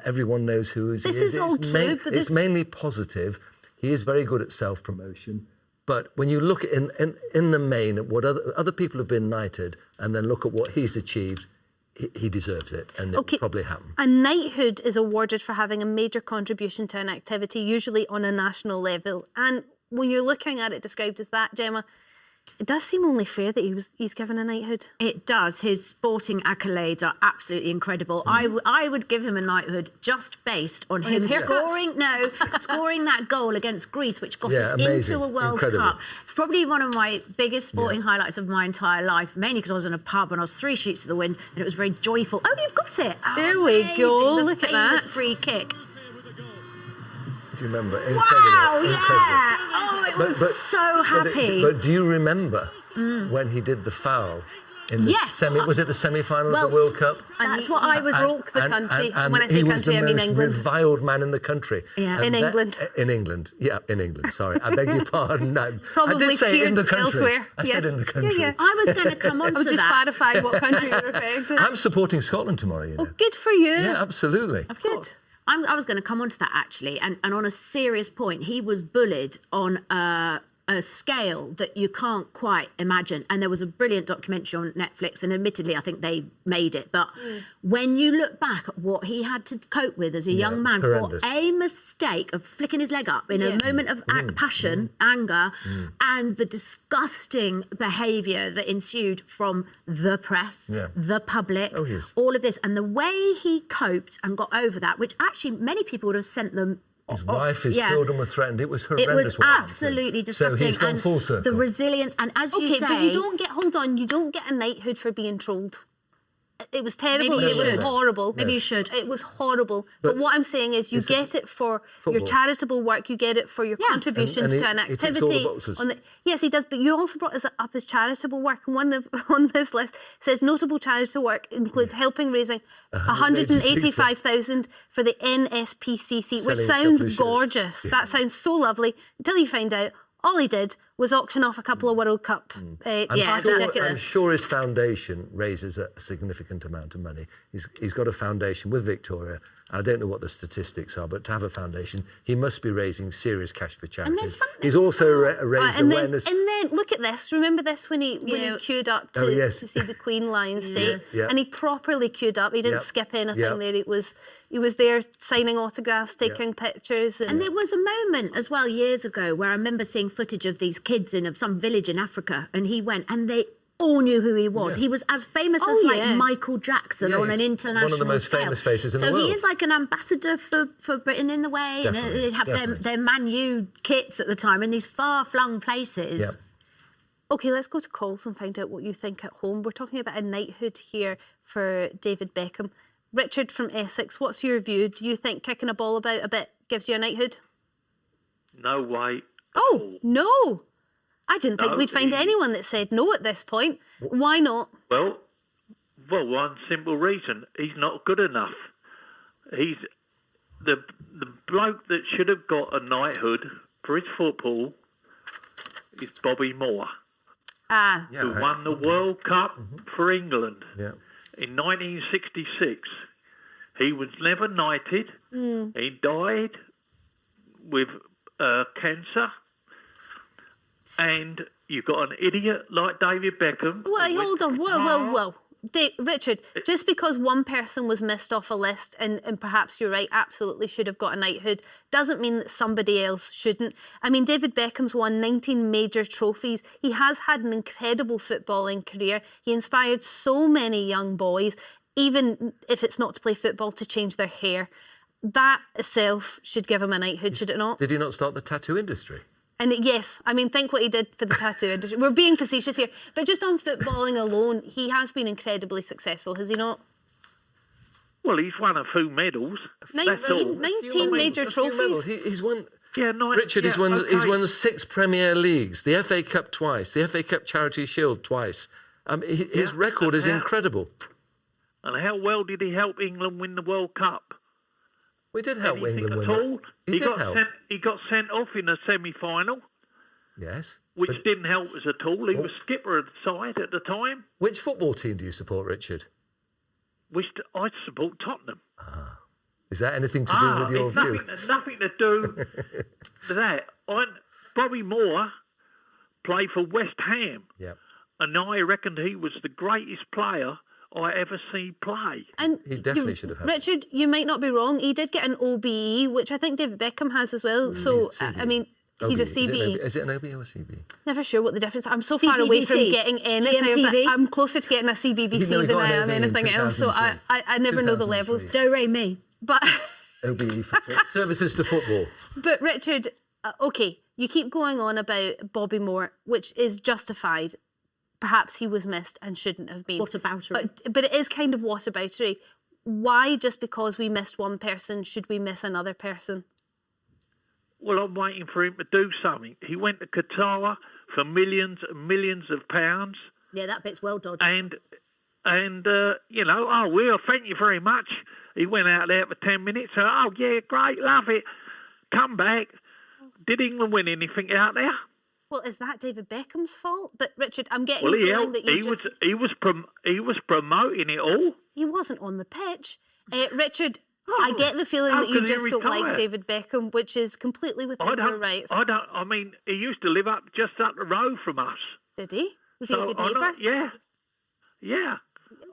Everyone knows who he is. This is all true, but it's mainly positive. He is very good at self-promotion. But when you look in the main at what other people have been knighted, and then look at what he's achieved, he deserves it, and it will probably happen. A knighthood is awarded for having a major contribution to an activity, usually on a national level. And when you're looking at it described as that, Gemma, it does seem only fair that he's given a knighthood. It does. His sporting accolades are absolutely incredible. I would give him a knighthood just based on him scoring that goal against Greece, which got us into a World Cup. It's probably one of my biggest sporting highlights of my entire life, mainly because I was in a pub and I was 3 sheets to the wind, and it was very joyful. Oh, you've got it. There we go. Look at that. Free kick. Do you remember? Wow, yeah. Oh, it was so happy. But do you remember when he did the foul in the was it the semi-final of the World Cup? That's what I was. Broke the country. And when I say country, I mean England. He was the most reviled man in the country. Yeah, in England. In England, yeah, in England. Sorry, I beg your pardon. No, probably I did say in the country. Elsewhere. I said in the country. Yeah. I was going to come on to that. I'm just clarifying what country you're referring to. I'm supporting Scotland tomorrow. You know. Oh, good for you. Yeah, absolutely. Of course. I was going to come on to that, actually, and on a serious point, he was bullied on a scale that you can't quite imagine. And there was a brilliant documentary on Netflix, and admittedly, I think they made it. But when you look back at what he had to cope with as a young man for a mistake of flicking his leg up in a moment of passion, anger, and the disgusting behaviour that ensued from the press, the public, all of this, and the way he coped and got over that, which actually many people would have sent them His wife, his children were threatened. It was horrendous. It was absolutely disgusting. So he's gone full circle. The resilience, and as you say... Okay, but you don't get, hold on, you don't get a knighthood for being trolled. It was terrible. It was horrible. Maybe you should. It was horrible. But what I'm saying is, you get it for your charitable work. You get it for your contributions to an activity. Yes, he does. But you also brought us up as charitable work, and on this list says notable charitable work includes helping raising 185,000 for the NSPCC, which sounds gorgeous. That sounds so lovely until you find out all he did was auction off a couple of World Cup tickets. I'm sure his foundation raises a significant amount of money. He's got a foundation with Victoria. I don't know what the statistics are, but to have a foundation, he must be raising serious cash for charities. He's also raised awareness. And then look at this. Remember this when he queued up to see the Queen Lion State, and he properly queued up. He didn't skip anything there. He was there signing autographs, taking pictures. And there was a moment as well years ago where I remember seeing footage of these kids in some village in Africa, and he went and they all knew who he was. He was as famous as like Michael Jackson on an international scale. One of the most famous faces in the world. So he is like an ambassador for Britain in the way. Definitely, and they have their Man U kits at the time in these far-flung places. Yep. Okay, let's go to calls and find out what you think at home. We're talking about a knighthood here for David Beckham. Richard from Essex, what's your view? Do you think kicking a ball about a bit gives you a knighthood? No way. Oh, no. I didn't think we'd find anyone that said no at this point. Why not? Well, one simple reason. He's not good enough. He's the bloke that should have got a knighthood for his football is Bobby Moore. Who won the World Cup for England. Yeah. In 1966, he was never knighted. He died with cancer. And you've got an idiot like David Beckham. Well, hold on. Whoa. Richard, just because one person was missed off a list, and perhaps you're right, absolutely should have got a knighthood, doesn't mean that somebody else shouldn't. I mean, David Beckham's won 19 major trophies. He has had an incredible footballing career. He inspired so many young boys, even if it's not to play football, to change their hair. That itself should give him a knighthood, should it not? Did he not start the tattoo industry? And yes, I mean, think what he did for the tattoo industry. We're being facetious here, but just on footballing alone, he has been incredibly successful, has he not? Well, he's won a few medals. 19 major trophies. He's won. Yeah, Richard, he's won 6 Premier Leagues, the FA Cup twice, the FA Cup Charity Shield twice. His record is incredible. And how well did he help England win the World Cup? We did help England win it. He got sent off in the semi-final. Yes. Which didn't help us at all. He was skipper of the side at the time. Which football team do you support, Richard? I support Tottenham. Is that anything to do with your view? Nothing to do with that. Bobby Moore played for West Ham. Yep. And I reckoned he was the greatest player I ever see play. And he definitely should have had. Richard, you might not be wrong. He did get an OBE, which I think David Beckham has as well. So, I mean, he's a CBE. Is it an OBE or a CBE? Never sure what the difference is. I'm so far away from getting anything, but I'm closer to getting a CBBC than I am anything else. So I never know the levels. Do, re, mi. But OBE for services to football. But Richard, okay, you keep going on about Bobby Moore, which is justified. Perhaps he was missed and shouldn't have been. Whataboutery. But it is kind of whataboutery. Why, just because we missed one person, should we miss another person? Well, I'm waiting for him to do something. He went to Qatar for millions and millions of pounds. Yeah, that bit's well dodged. And thank you very much. He went out there for 10 minutes. Oh, yeah, great, love it. Come back. Did England win anything out there? Well, is that David Beckham's fault? But Richard, I'm getting the feeling that he was promoting it all. He wasn't on the pitch, Richard. I get the feeling that you just don't like David Beckham, which is completely within your rights. I mean, he used to live just up the road from us. Did he? Was he a good neighbour? Yeah.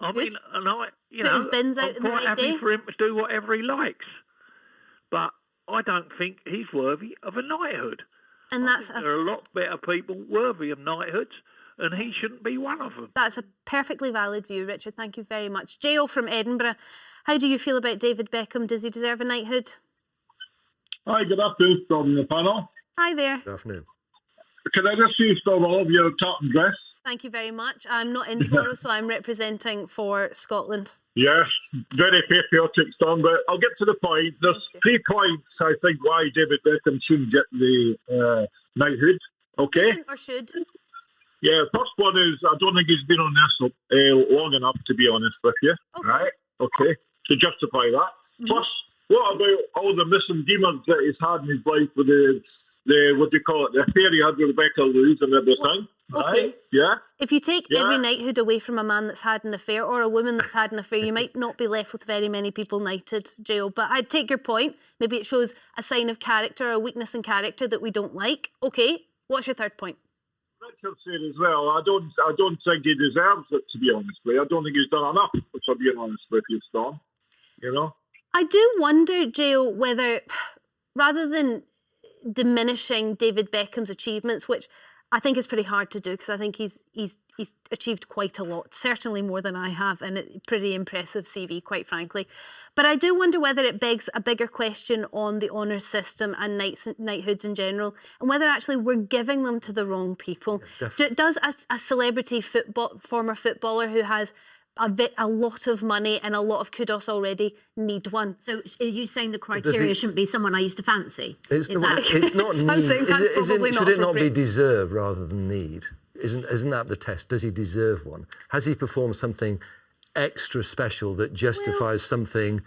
I mean, Put his bins out in the right day. I'm quite happy for him to do whatever he likes, but I don't think he's worthy of a knighthood. And there are a lot better people worthy of knighthoods, and he shouldn't be one of them. That's a perfectly valid view, Richard. Thank you very much. J.O. from Edinburgh, how do you feel about David Beckham? Does he deserve a knighthood? Hi, good afternoon from the panel. Hi there. Good afternoon. Can I just use Storm all of your top and dress? Thank you very much. I'm not in tomorrow, so I'm representing for Scotland. Yes, very patriotic Storm, but I'll get to the point. There's 3 points, I think, why David Beckham shouldn't get the knighthood. Okay? Or should. Yeah, first one is, I don't think he's been on this long enough, to be honest with you. Okay. Right? Okay, to justify that. Plus, what about all the missing demons that he's had in his life with the what do you call it, the affair he had with Rebecca Lewis and everything? Okay. Right? Yeah? If you take every knighthood away from a man that's had an affair or a woman that's had an affair, you might not be left with very many people knighted, Jill. But I'd take your point. Maybe it shows a sign of character, a weakness in character that we don't like. Okay, what's your third point? Richard said as well, I don't think he deserves it, to be honest with you. I don't think he's done enough, if I'm being honest with you, Storm. You know? I do wonder, Jill, whether, rather than diminishing David Beckham's achievements, which I think is pretty hard to do because I think he's achieved quite a lot, certainly more than I have, and a pretty impressive CV, quite frankly. But I do wonder whether it begs a bigger question on the honours system and knighthoods in general, and whether actually we're giving them to the wrong people. Does a celebrity former footballer who has a lot of money and a lot of kudos already need one? So are you saying the criteria shouldn't be someone I used to fancy? It's not need. Should it not be deserve rather than need? Isn't that the test? Does he deserve one? Has he performed something extra special that justifies something?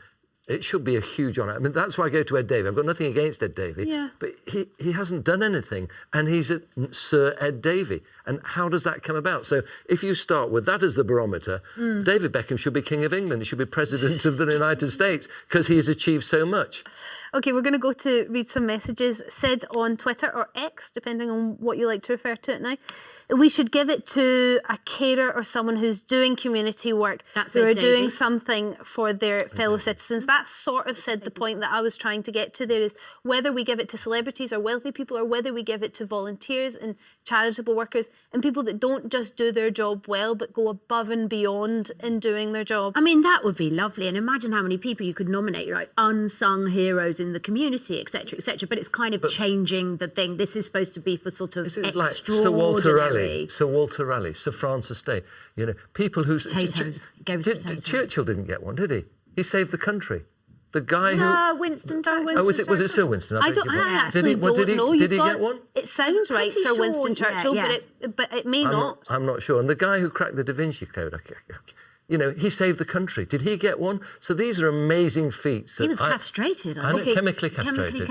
It should be a huge honour. I mean, that's why I go to Ed Davey. I've got nothing against Ed Davey, but he hasn't done anything, and he's a Sir Ed Davey. And how does that come about? So if you start with that as the barometer, David Beckham should be King of England. He should be President of the United States because he has achieved so much. Okay, we're going to go to read some messages. Sid on Twitter or X, depending on what you like to refer to it now. We should give it to a carer or someone who's doing community work, who are doing something for their fellow citizens. That sort of said the point that I was trying to get to there, is whether we give it to celebrities or wealthy people, or whether we give it to volunteers and charitable workers and people that don't just do their job well but go above and beyond in doing their job. I mean, that would be lovely. And imagine how many people you could nominate, right? Unsung heroes in the community, etc., etc. But it's kind of changing the thing. This is supposed to be for sort of extraordinary. Sir Walter Raleigh, Sir Francis Day, you know, people who... Potatoes. Churchill didn't get one, did he? He saved the country. The guy Sir Winston Churchill. Oh, was it Sir Winston? I actually don't know. Did he get one? It sounds right, Sir Winston Churchill, but it may not. I'm not sure. And the guy who cracked the Da Vinci Code, you know, he saved the country. Did he get one? So these are amazing feats. He was castrated. Chemically castrated.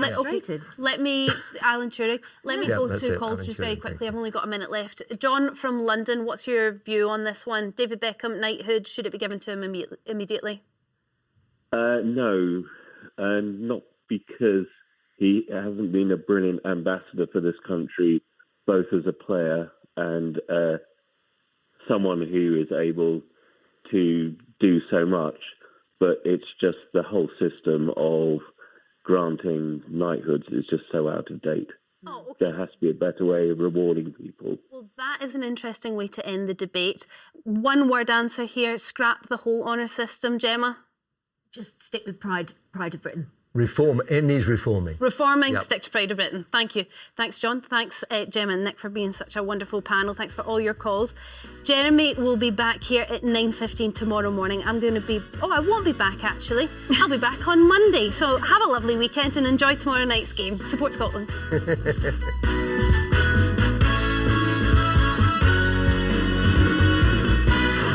Let me, Alan Turing, let me go to calls just very quickly. I've only got a minute left. John from London, what's your view on this one? David Beckham, knighthood, should it be given to him immediately? No, not because he hasn't been a brilliant ambassador for this country, both as a player and someone who is able to do so much, but it's just the whole system of granting knighthoods is just so out of date. Oh, okay. There has to be a better way of rewarding people. Well, that is an interesting way to end the debate. One word answer here: scrap the whole honour system, Gemma. Just stick with Pride of Britain. Reform. It needs reforming. Reforming, stick to Pride of Britain. Thank you. Thanks, John. Thanks, Gemma and Nick, for being such a wonderful panel. Thanks for all your calls. Jeremy will be back here at 9:15 tomorrow morning. I'm going to be... Oh, I won't be back, actually. I'll be back on Monday. So have a lovely weekend and enjoy tomorrow night's game. Support Scotland.